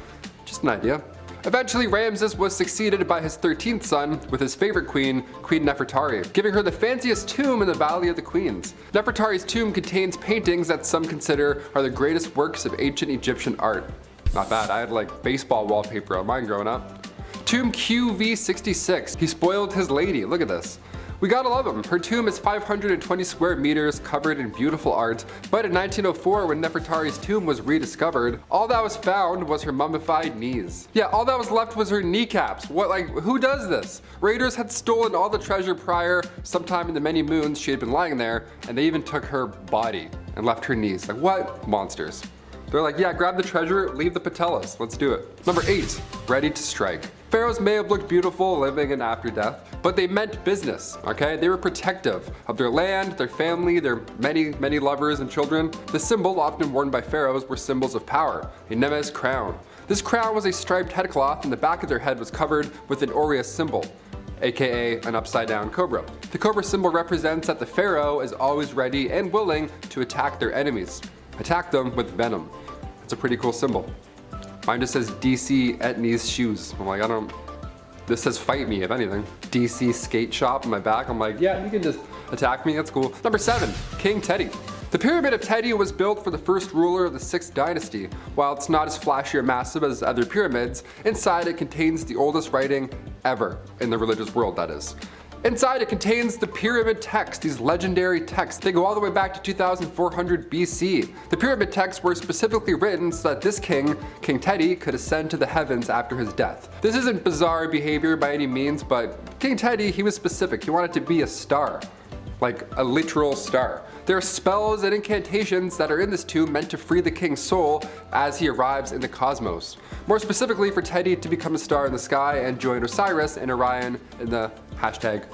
Just an idea. Eventually, Ramses was succeeded by his 13th son with his favorite queen, Queen Nefertari, giving her the fanciest tomb in the Valley of the Queens. Nefertari's tomb contains paintings that some consider are the greatest works of ancient Egyptian art. Not bad, I had like baseball wallpaper on mine growing up. Tomb QV66, he spoiled his lady, look at this. We gotta love him. Her tomb is 520 square meters covered in beautiful art, but in 1904 when Nefertari's tomb was rediscovered, all that was found was her mummified knees. Yeah, all that was left was her kneecaps. Who does this? Raiders had stolen all the treasure prior, sometime in the many moons she had been lying there, and they even took her body and left her knees. Like, what? Monsters. They're like, yeah, grab the treasure, leave the patellas, let's do it. Number 8, ready to strike. Pharaohs may have looked beautiful living and after death, but they meant business, okay? They were protective of their land, their family, their many lovers and children. The symbol often worn by pharaohs were symbols of power, a Nemes crown. This crown was a striped headcloth and the back of their head was covered with an aureus symbol, aka an upside down cobra. The cobra symbol represents that the pharaoh is always ready and willing to attack their enemies. Attack them with venom. It's a pretty cool symbol. Mine just says DC Etnies shoes. I'm like, this says fight me if anything. DC skate shop on my back. I'm like, yeah, you can just attack me, that's cool. Number 7, King Teti. The Pyramid of Teti was built for the first ruler of the 6th dynasty. While it's not as flashy or massive as other pyramids, inside it contains the oldest writing ever, in the religious world that is. Inside it contains the pyramid texts, these legendary texts. They go all the way back to 2400 BC. The pyramid texts were specifically written so that this king, King Teti, could ascend to the heavens after his death. This isn't bizarre behavior by any means, but King Teti, he was specific. He wanted to be a star, like a literal star. There are spells and incantations that are in this tomb meant to free the king's soul as he arrives in the cosmos. More specifically for Teti to become a star in the sky and join Osiris and Orion in the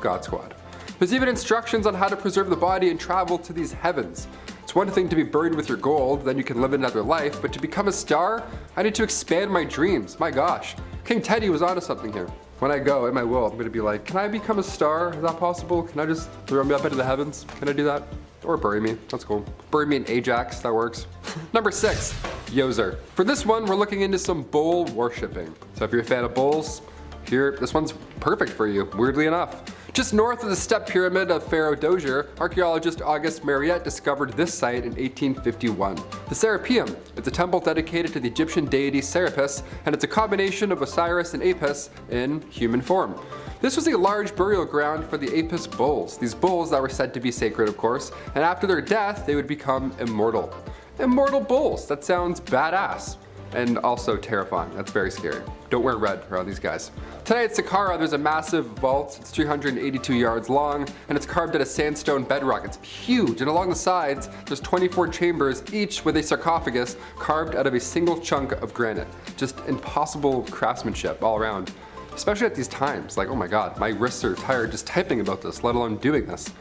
#God Squad. There's even instructions on how to preserve the body and travel to these heavens. It's one thing to be buried with your gold, then you can live another life, but to become a star, I need to expand my dreams, my gosh. King Teti was onto something here. When I go, in my will, I'm gonna be like, can I become a star? Is that possible? Can I just throw me up into the heavens? Can I do that? Or bury me, that's cool. Bury me in Ajax, that works. Number 6, Yozer. For this one, we're looking into some bull worshipping. So if you're a fan of bulls, this one's perfect for you, weirdly enough. Just north of the step pyramid of Pharaoh Dozier, archaeologist Auguste Mariette discovered this site in 1851. The Serapeum. It's a temple dedicated to the Egyptian deity Serapis, and it's a combination of Osiris and Apis in human form. This was a large burial ground for the Apis bulls, these bulls that were said to be sacred, of course, and after their death, they would become immortal. Immortal bulls, that sounds badass. And also terrifying, that's very scary. Don't wear red around these guys. Today at Saqqara, there's a massive vault. It's 382 yards long, and it's carved out of sandstone bedrock. It's huge, and along the sides, there's 24 chambers, each with a sarcophagus carved out of a single chunk of granite. Just impossible craftsmanship all around. Especially at these times, like, oh my god, my wrists are tired just typing about this, let alone doing this.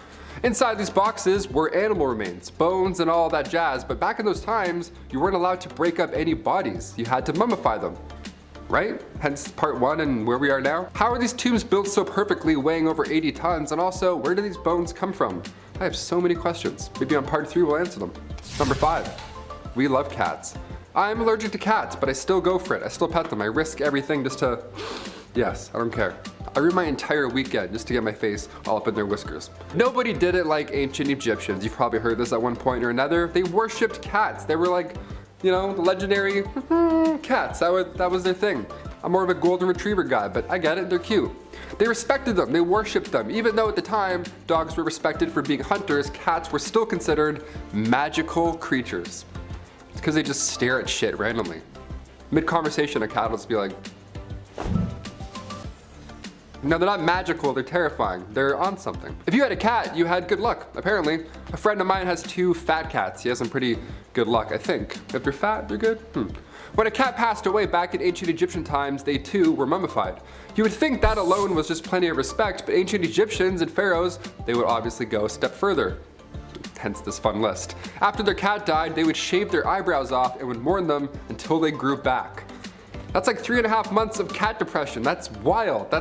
Inside these boxes were animal remains, bones and all that jazz, but back in those times, you weren't allowed to break up any bodies. You had to mummify them, right? Hence part 1 and where we are now. How are these tombs built so perfectly, weighing over 80 tons? And also, where do these bones come from? I have so many questions. Maybe on part 3 we'll answer them. Number 5, we love cats. I'm allergic to cats, but I still go for it. I still pet them. I risk everything just to, yes, I don't care. I ruined my entire weekend just to get my face all up in their whiskers. Nobody did it like ancient Egyptians. You've probably heard this at one point or another. They worshipped cats. They were like, you know, the legendary cats. That was their thing. I'm more of a golden retriever guy, but I get it, they're cute. They respected them, they worshipped them. Even though at the time, dogs were respected for being hunters, cats were still considered magical creatures. It's because they just stare at shit randomly. Mid-conversation, a cat will just be like, no, they're not magical, they're terrifying. They're on something. If you had a cat, you had good luck, apparently. A friend of mine has 2 fat cats. He has some pretty good luck, I think. If they're fat, they're good? When a cat passed away back in ancient Egyptian times, they too were mummified. You would think that alone was just plenty of respect, but ancient Egyptians and pharaohs, they would obviously go a step further. Hence this fun list. After their cat died, they would shave their eyebrows off and would mourn them until they grew back. That's like 3.5 months of cat depression. That's wild.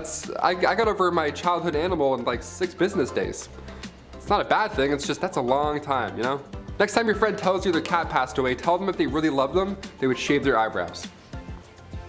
I got over my childhood animal in like 6 business days. It's not a bad thing, it's just that's a long time, you know? Next time your friend tells you their cat passed away, tell them if they really love them, they would shave their eyebrows.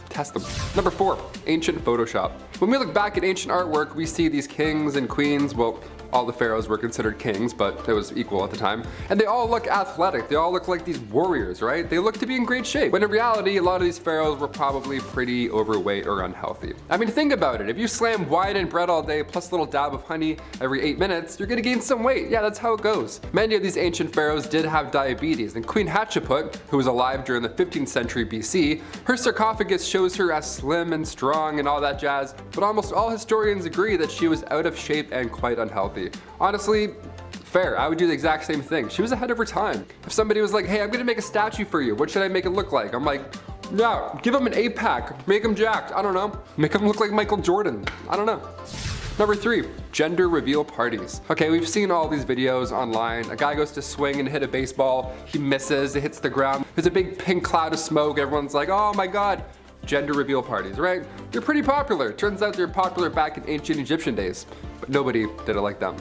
Test them. Number 4, ancient Photoshop. When we look back at ancient artwork, we see these kings and queens, well, all the pharaohs were considered kings, but it was equal at the time. And they all look athletic. They all look like these warriors, right? They look to be in great shape. When in reality, a lot of these pharaohs were probably pretty overweight or unhealthy. I mean, think about it. If you slam wine and bread all day, plus a little dab of honey every 8 minutes, you're gonna gain some weight. Yeah, that's how it goes. Many of these ancient pharaohs did have diabetes, and Queen Hatshepsut, who was alive during the 15th century BC, her sarcophagus shows her as slim and strong and all that jazz, but almost all historians agree that she was out of shape and quite unhealthy. Honestly, fair, I would do the exact same thing. She was ahead of her time. If somebody was like, hey, I'm gonna make a statue for you, what should I make it look like? I'm like, yeah, give him an 8-pack, make him jacked, I don't know. Make him look like Michael Jordan, I don't know. Number 3, gender reveal parties. Okay, we've seen all these videos online. A guy goes to swing and hit a baseball, he misses, it hits the ground. There's a big pink cloud of smoke, everyone's like, oh my god. Gender reveal parties, right? They're pretty popular. Turns out they're popular back in ancient Egyptian days, but nobody did it like them.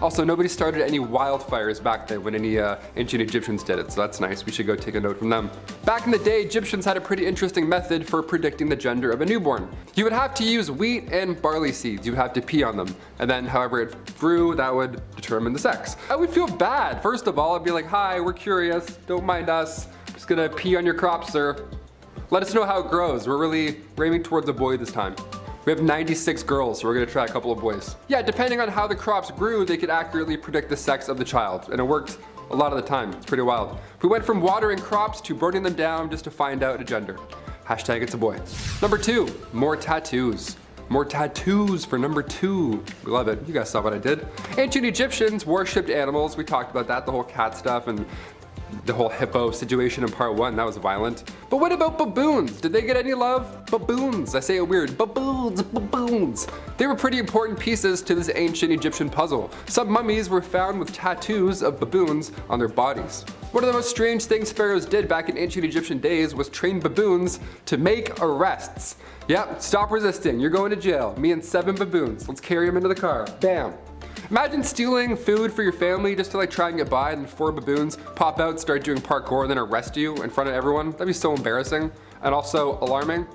Also, nobody started any wildfires back then when any ancient Egyptians did it, so that's nice. We should go take a note from them. Back in the day, Egyptians had a pretty interesting method for predicting the gender of a newborn. You would have to use wheat and barley seeds. You would have to pee on them, and then however it grew, that would determine the sex. I would feel bad. First of all, I'd be like, hi, we're curious, don't mind us. Just gonna pee on your crop, sir. Let us know how it grows. We're aiming towards a boy this time. We have 96 girls, so we're gonna try a couple of boys. Yeah, depending on how the crops grew, they could accurately predict the sex of the child, and it worked a lot of the time. It's pretty wild. We went from watering crops to burning them down just to find out a gender. Hashtag it's a boy. Number 2, more tattoos. More tattoos for number 2. We love it. You guys saw what I did. Ancient Egyptians worshipped animals. We talked about that, the whole cat stuff, and The whole hippo situation in part 1, that was violent. But what about baboons? Did they get any love? Baboons, I say it weird, baboons, baboons. They were pretty important pieces to this ancient Egyptian puzzle. Some mummies were found with tattoos of baboons on their bodies. One of the most strange things pharaohs did back in ancient Egyptian days was train baboons to make arrests. Yep, stop resisting, you're going to jail. Me and 7 baboons, let's carry them into the car, bam. Imagine stealing food for your family just to like try and get by, and 4 baboons pop out, start doing parkour, and then arrest you in front of everyone. That'd be so embarrassing and also alarming.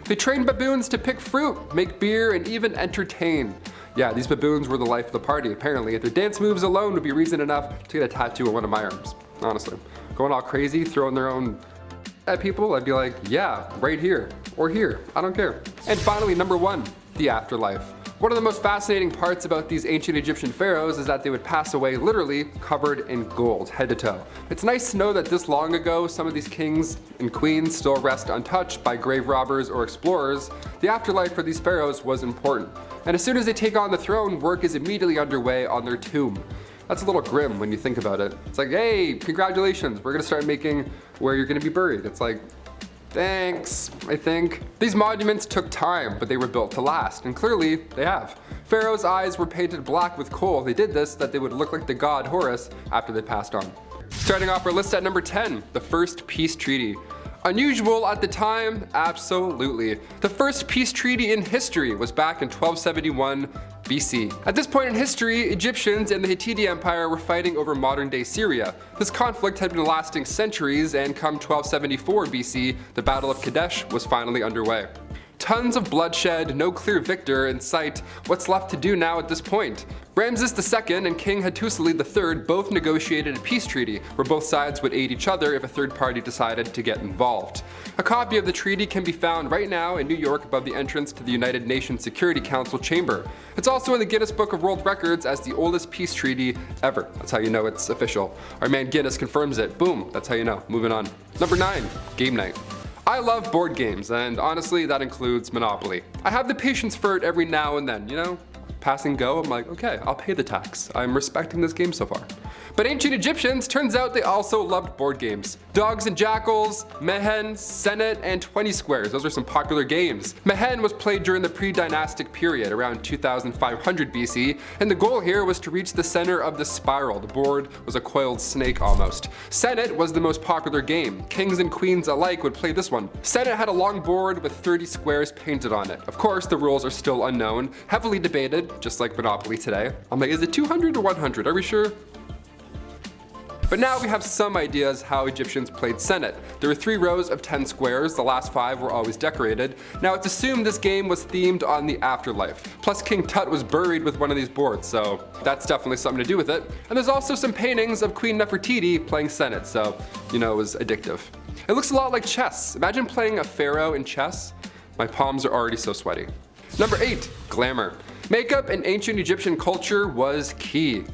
They trained baboons to pick fruit, make beer, and even entertain. Yeah, these baboons were the life of the party, apparently. If their dance moves alone would be reason enough to get a tattoo on one of my arms, honestly. Going all crazy, throwing their own at people, I'd be like, yeah, right here, or here, I don't care. And finally, number 1, the afterlife. One of the most fascinating parts about these ancient Egyptian pharaohs is that they would pass away literally covered in gold, head to toe. It's nice to know that this long ago, some of these kings and queens still rest untouched by grave robbers or explorers. The afterlife for these pharaohs was important. And as soon as they take on the throne, work is immediately underway on their tomb. That's a little grim when you think about it. It's like, hey, congratulations, we're gonna start making where you're gonna be buried. It's like, thanks, I think. These monuments took time, but they were built to last, and clearly they have. Pharaoh's eyes were painted black with coal. They did this so that they would look like the god Horus after they passed on. Starting off our list at number 10, the first peace treaty. Unusual at the time? Absolutely. The first peace treaty in history was back in 1271 BC. At this point in history, Egyptians and the Hittite Empire were fighting over modern-day Syria. This conflict had been lasting centuries, and come 1274 BC, the Battle of Kadesh was finally underway. Tons of bloodshed, no clear victor in sight. What's left to do now at this point? Ramses II and King Hattusili III both negotiated a peace treaty where both sides would aid each other if a third party decided to get involved. A copy of the treaty can be found right now in New York above the entrance to the United Nations Security Council chamber. It's also in the Guinness Book of World Records as the oldest peace treaty ever. That's how you know it's official. Our man Guinness confirms it. Boom, that's how you know. Moving on. Number 9, game night. I love board games, and honestly, that includes Monopoly. I have the patience for it every now and then, you know? Pass and go, I'm like, okay, I'll pay the tax. I'm respecting this game so far. But ancient Egyptians, turns out they also loved board games. Dogs and Jackals, Mehen, Senet, and 20 Squares. Those are some popular games. Mehen was played during the pre-dynastic period, around 2500 BC, and the goal here was to reach the center of the spiral. The board was a coiled snake almost. Senet was the most popular game. Kings and queens alike would play this one. Senet had a long board with 30 squares painted on it. Of course, the rules are still unknown, heavily debated, just like Monopoly today. I'm like, is it 200 or 100? Are we sure? But now we have some ideas how Egyptians played Senet. There were 3 rows of 10 squares, the last 5 were always decorated. Now it's assumed this game was themed on the afterlife. Plus King Tut was buried with one of these boards, so that's definitely something to do with it. And there's also some paintings of Queen Nefertiti playing Senet, so you know it was addictive. It looks a lot like chess. Imagine playing a pharaoh in chess. My palms are already so sweaty. Number 8, glamour. Makeup in ancient Egyptian culture was key.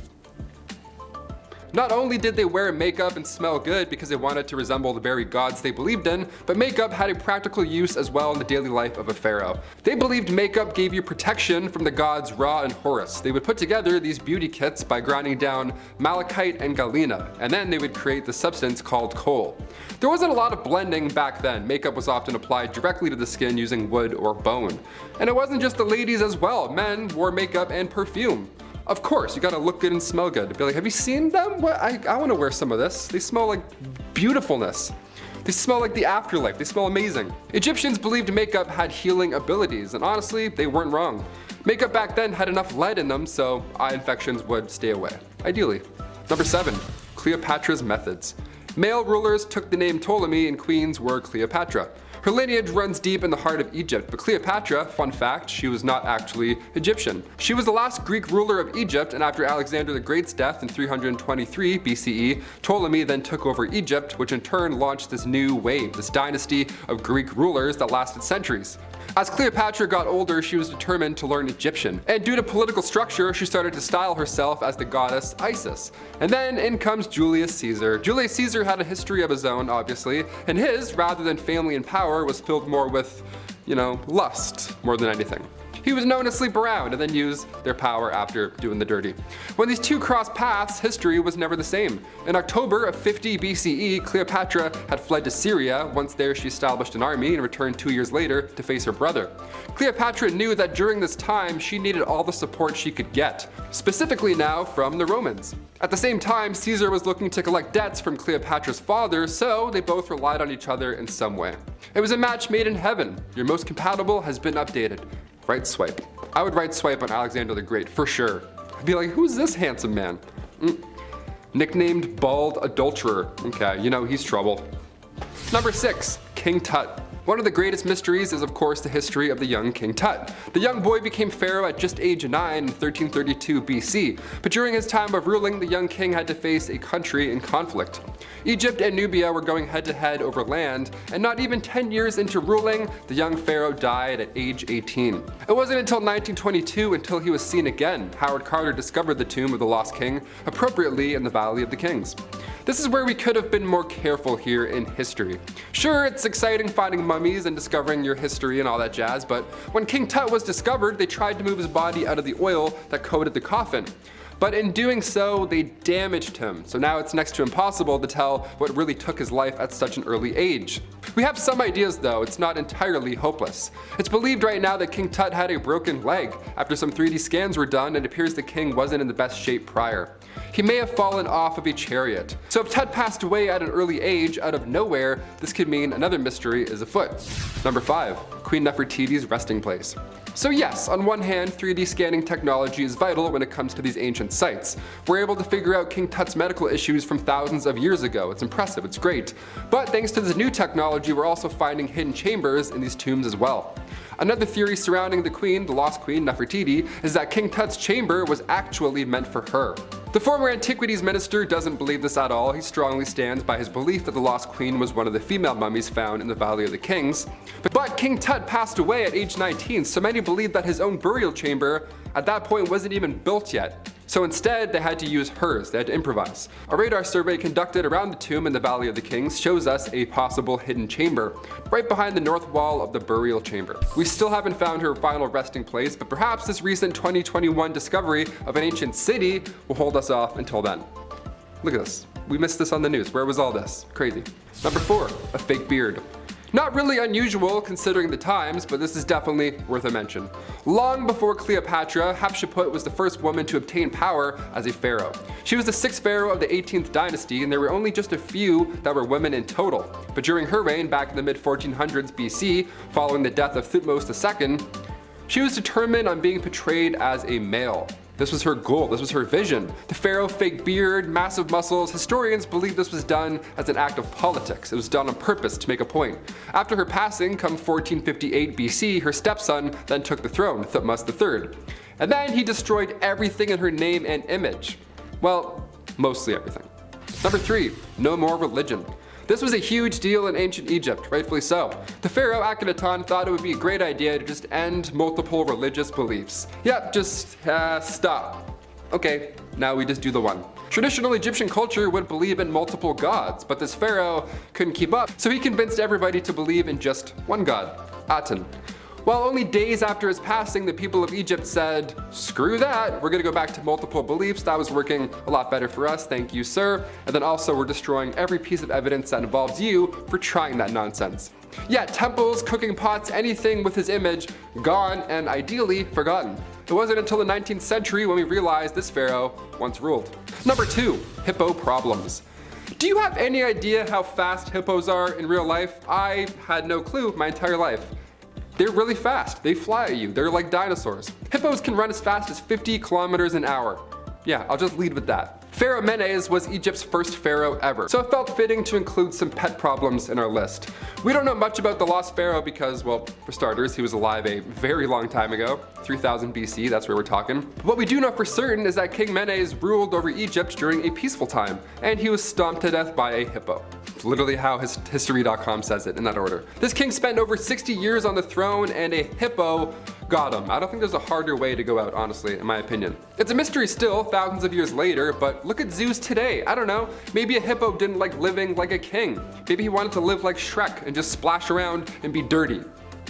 Not only did they wear makeup and smell good because they wanted to resemble the very gods they believed in, but makeup had a practical use as well in the daily life of a pharaoh. They believed makeup gave you protection from the gods Ra and Horus. They would put together these beauty kits by grinding down malachite and galena, and then they would create the substance called kohl. There wasn't a lot of blending back then. Makeup was often applied directly to the skin using wood or bone. And it wasn't just the ladies as well. Men wore makeup and perfume. Of course, you gotta look good and smell good. Be like, have you seen them? What? I wanna wear some of this. They smell like beautifulness. They smell like the afterlife. They smell amazing. Egyptians believed makeup had healing abilities, and honestly, they weren't wrong. Makeup back then had enough lead in them, so eye infections would stay away, ideally. Number 7, Cleopatra's methods. Male rulers took the name Ptolemy and queens were Cleopatra. Her lineage runs deep in the heart of Egypt, but Cleopatra, fun fact, she was not actually Egyptian. She was the last Greek ruler of Egypt, and after Alexander the Great's death in 323 BCE, Ptolemy then took over Egypt, which in turn launched this new wave, this dynasty of Greek rulers that lasted centuries. As Cleopatra got older, she was determined to learn Egyptian, and due to political structure, she started to style herself as the goddess Isis. And then in comes Julius Caesar. Julius Caesar had a history of his own, obviously, and his, rather than family and power, was filled more with, you know, lust more than anything. He was known to sleep around and then use their power after doing the dirty. When these two crossed paths, history was never the same. In October of 50 BCE, Cleopatra had fled to Syria. Once there, she established an army and returned 2 years later to face her brother. Cleopatra knew that during this time, she needed all the support she could get, specifically now from the Romans. At the same time, Caesar was looking to collect debts from Cleopatra's father, so they both relied on each other in some way. It was a match made in heaven. Your most compatible has been updated. Right swipe. I would right swipe on Alexander the Great for sure. I'd be like, who's this handsome man? Nicknamed Bald Adulterer. Okay, you know he's trouble. Number 6, King Tut. One of the greatest mysteries is of course the history of the young King Tut. The young boy became pharaoh at just age 9 in 1332 BC, but during his time of ruling, the young king had to face a country in conflict. Egypt and Nubia were going head to head over land, and not even 10 years into ruling, the young pharaoh died at age 18. It wasn't until 1922 until he was seen again. Howard Carter discovered the tomb of the lost king, appropriately in the Valley of the Kings. This is where we could have been more careful here in history. Sure, it's exciting finding mummies and discovering your history and all that jazz, but when King Tut was discovered, they tried to move his body out of the oil that coated the coffin. But in doing so, they damaged him, so now it's next to impossible to tell what really took his life at such an early age. We have some ideas though, it's not entirely hopeless. It's believed right now that King Tut had a broken leg. After some 3D scans were done, it appears the king wasn't in the best shape prior. He may have fallen off of a chariot. So if Tut passed away at an early age out of nowhere, this could mean another mystery is afoot. Number 5, Queen Nefertiti's resting place. So yes, on one hand, 3D scanning technology is vital when it comes to these ancient sites. We're able to figure out King Tut's medical issues from thousands of years ago. It's impressive, it's great. But thanks to this new technology, we're also finding hidden chambers in these tombs as well. Another theory surrounding the queen, the lost queen Nefertiti, is that King Tut's chamber was actually meant for her. The former antiquities minister doesn't believe this at all. He strongly stands by his belief that the lost queen was one of the female mummies found in the Valley of the Kings. But King Tut passed away at age 19, so many believe that his own burial chamber at that point wasn't even built yet. So instead, they had to use hers, they had to improvise. A radar survey conducted around the tomb in the Valley of the Kings shows us a possible hidden chamber, right behind the north wall of the burial chamber. We still haven't found her final resting place, but perhaps this recent 2021 discovery of an ancient city will hold us off until then. Look at this. We missed this on the news. Where was all this? Crazy. Number 4, a fake beard. Not really unusual considering the times, but this is definitely worth a mention. Long before Cleopatra, Hatshepsut was the first woman to obtain power as a pharaoh. She was the 6th pharaoh of the 18th dynasty, and there were only just a few that were women in total. But during her reign back in the mid-1400s BC, following the death of Thutmose II, she was determined on being portrayed as a male. This was her goal, this was her vision. The pharaoh, fake beard, massive muscles, historians believe this was done as an act of politics. It was done on purpose to make a point. After her passing, come 1458 BC, her stepson then took the throne, Thutmose III. And then he destroyed everything in her name and image. Well, mostly everything. Number 3, no more religion. This was a huge deal in ancient Egypt, rightfully so. The pharaoh Akhenaten thought it would be a great idea to just end multiple religious beliefs. Yep, just stop. Okay, now we just do the one. Traditional Egyptian culture would believe in multiple gods, but this pharaoh couldn't keep up, so he convinced everybody to believe in just one god, Aten. Well, only days after his passing, the people of Egypt said, screw that, we're gonna go back to multiple beliefs. That was working a lot better for us, thank you, sir. And then also we're destroying every piece of evidence that involves you for trying that nonsense. Yeah, temples, cooking pots, anything with his image, gone and ideally forgotten. It wasn't until the 19th century when we realized this pharaoh once ruled. Number 2, hippo problems. Do you have any idea how fast hippos are in real life? I had no clue my entire life. They're really fast. They fly at you. They're like dinosaurs. Hippos can run as fast as 50 kilometers an hour. Yeah, I'll just lead with that. Pharaoh Menes was Egypt's first pharaoh ever, so it felt fitting to include some pet problems in our list. We don't know much about the lost pharaoh because, well, for starters, he was alive a very long time ago, 3000 BC, that's where we're talking. But what we do know for certain is that King Menes ruled over Egypt during a peaceful time, and he was stomped to death by a hippo. It's literally how history.com says it in that order. This king spent over 60 years on the throne, and a hippo got him. I don't think there's a harder way to go out, honestly, in my opinion. It's a mystery still, thousands of years later, but look at zoos today. I don't know, maybe a hippo didn't like living like a king. Maybe he wanted to live like Shrek and just splash around and be dirty.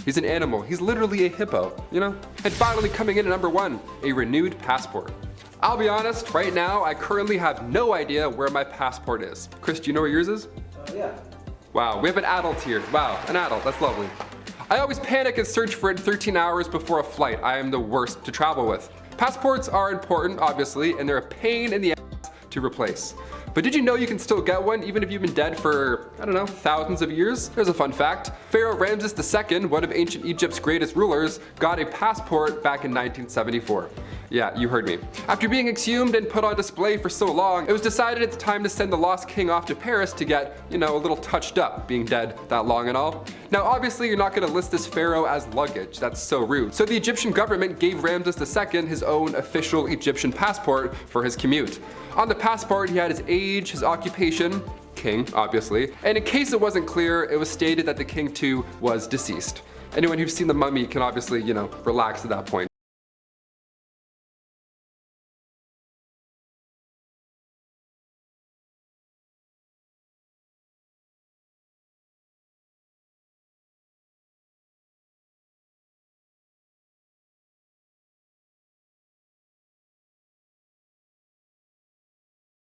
He's an animal. He's literally a hippo, you know? And finally coming in at number 1, a renewed passport. I'll be honest, right now I currently have no idea where my passport is. Chris, do you know where yours is? Yeah. Wow, we have an adult here. Wow, an adult, that's lovely. I always panic and search for it 13 hours before a flight. I am the worst to travel with. Passports are important, obviously, and they're a pain in the ass to replace. But did you know you can still get one even if you've been dead for, I don't know, thousands of years? Here's a fun fact. Pharaoh Ramses II, one of ancient Egypt's greatest rulers, got a passport back in 1974. Yeah, you heard me. After being exhumed and put on display for so long, it was decided it's time to send the lost king off to Paris to get, you know, a little touched up, being dead that long and all. Now obviously you're not gonna list this pharaoh as luggage, that's so rude. So the Egyptian government gave Ramses II his own official Egyptian passport for his commute. On the passport he had his age, his occupation, king obviously, and in case it wasn't clear, it was stated that the king too was deceased. Anyone who's seen the mummy can obviously, you know, relax at that point.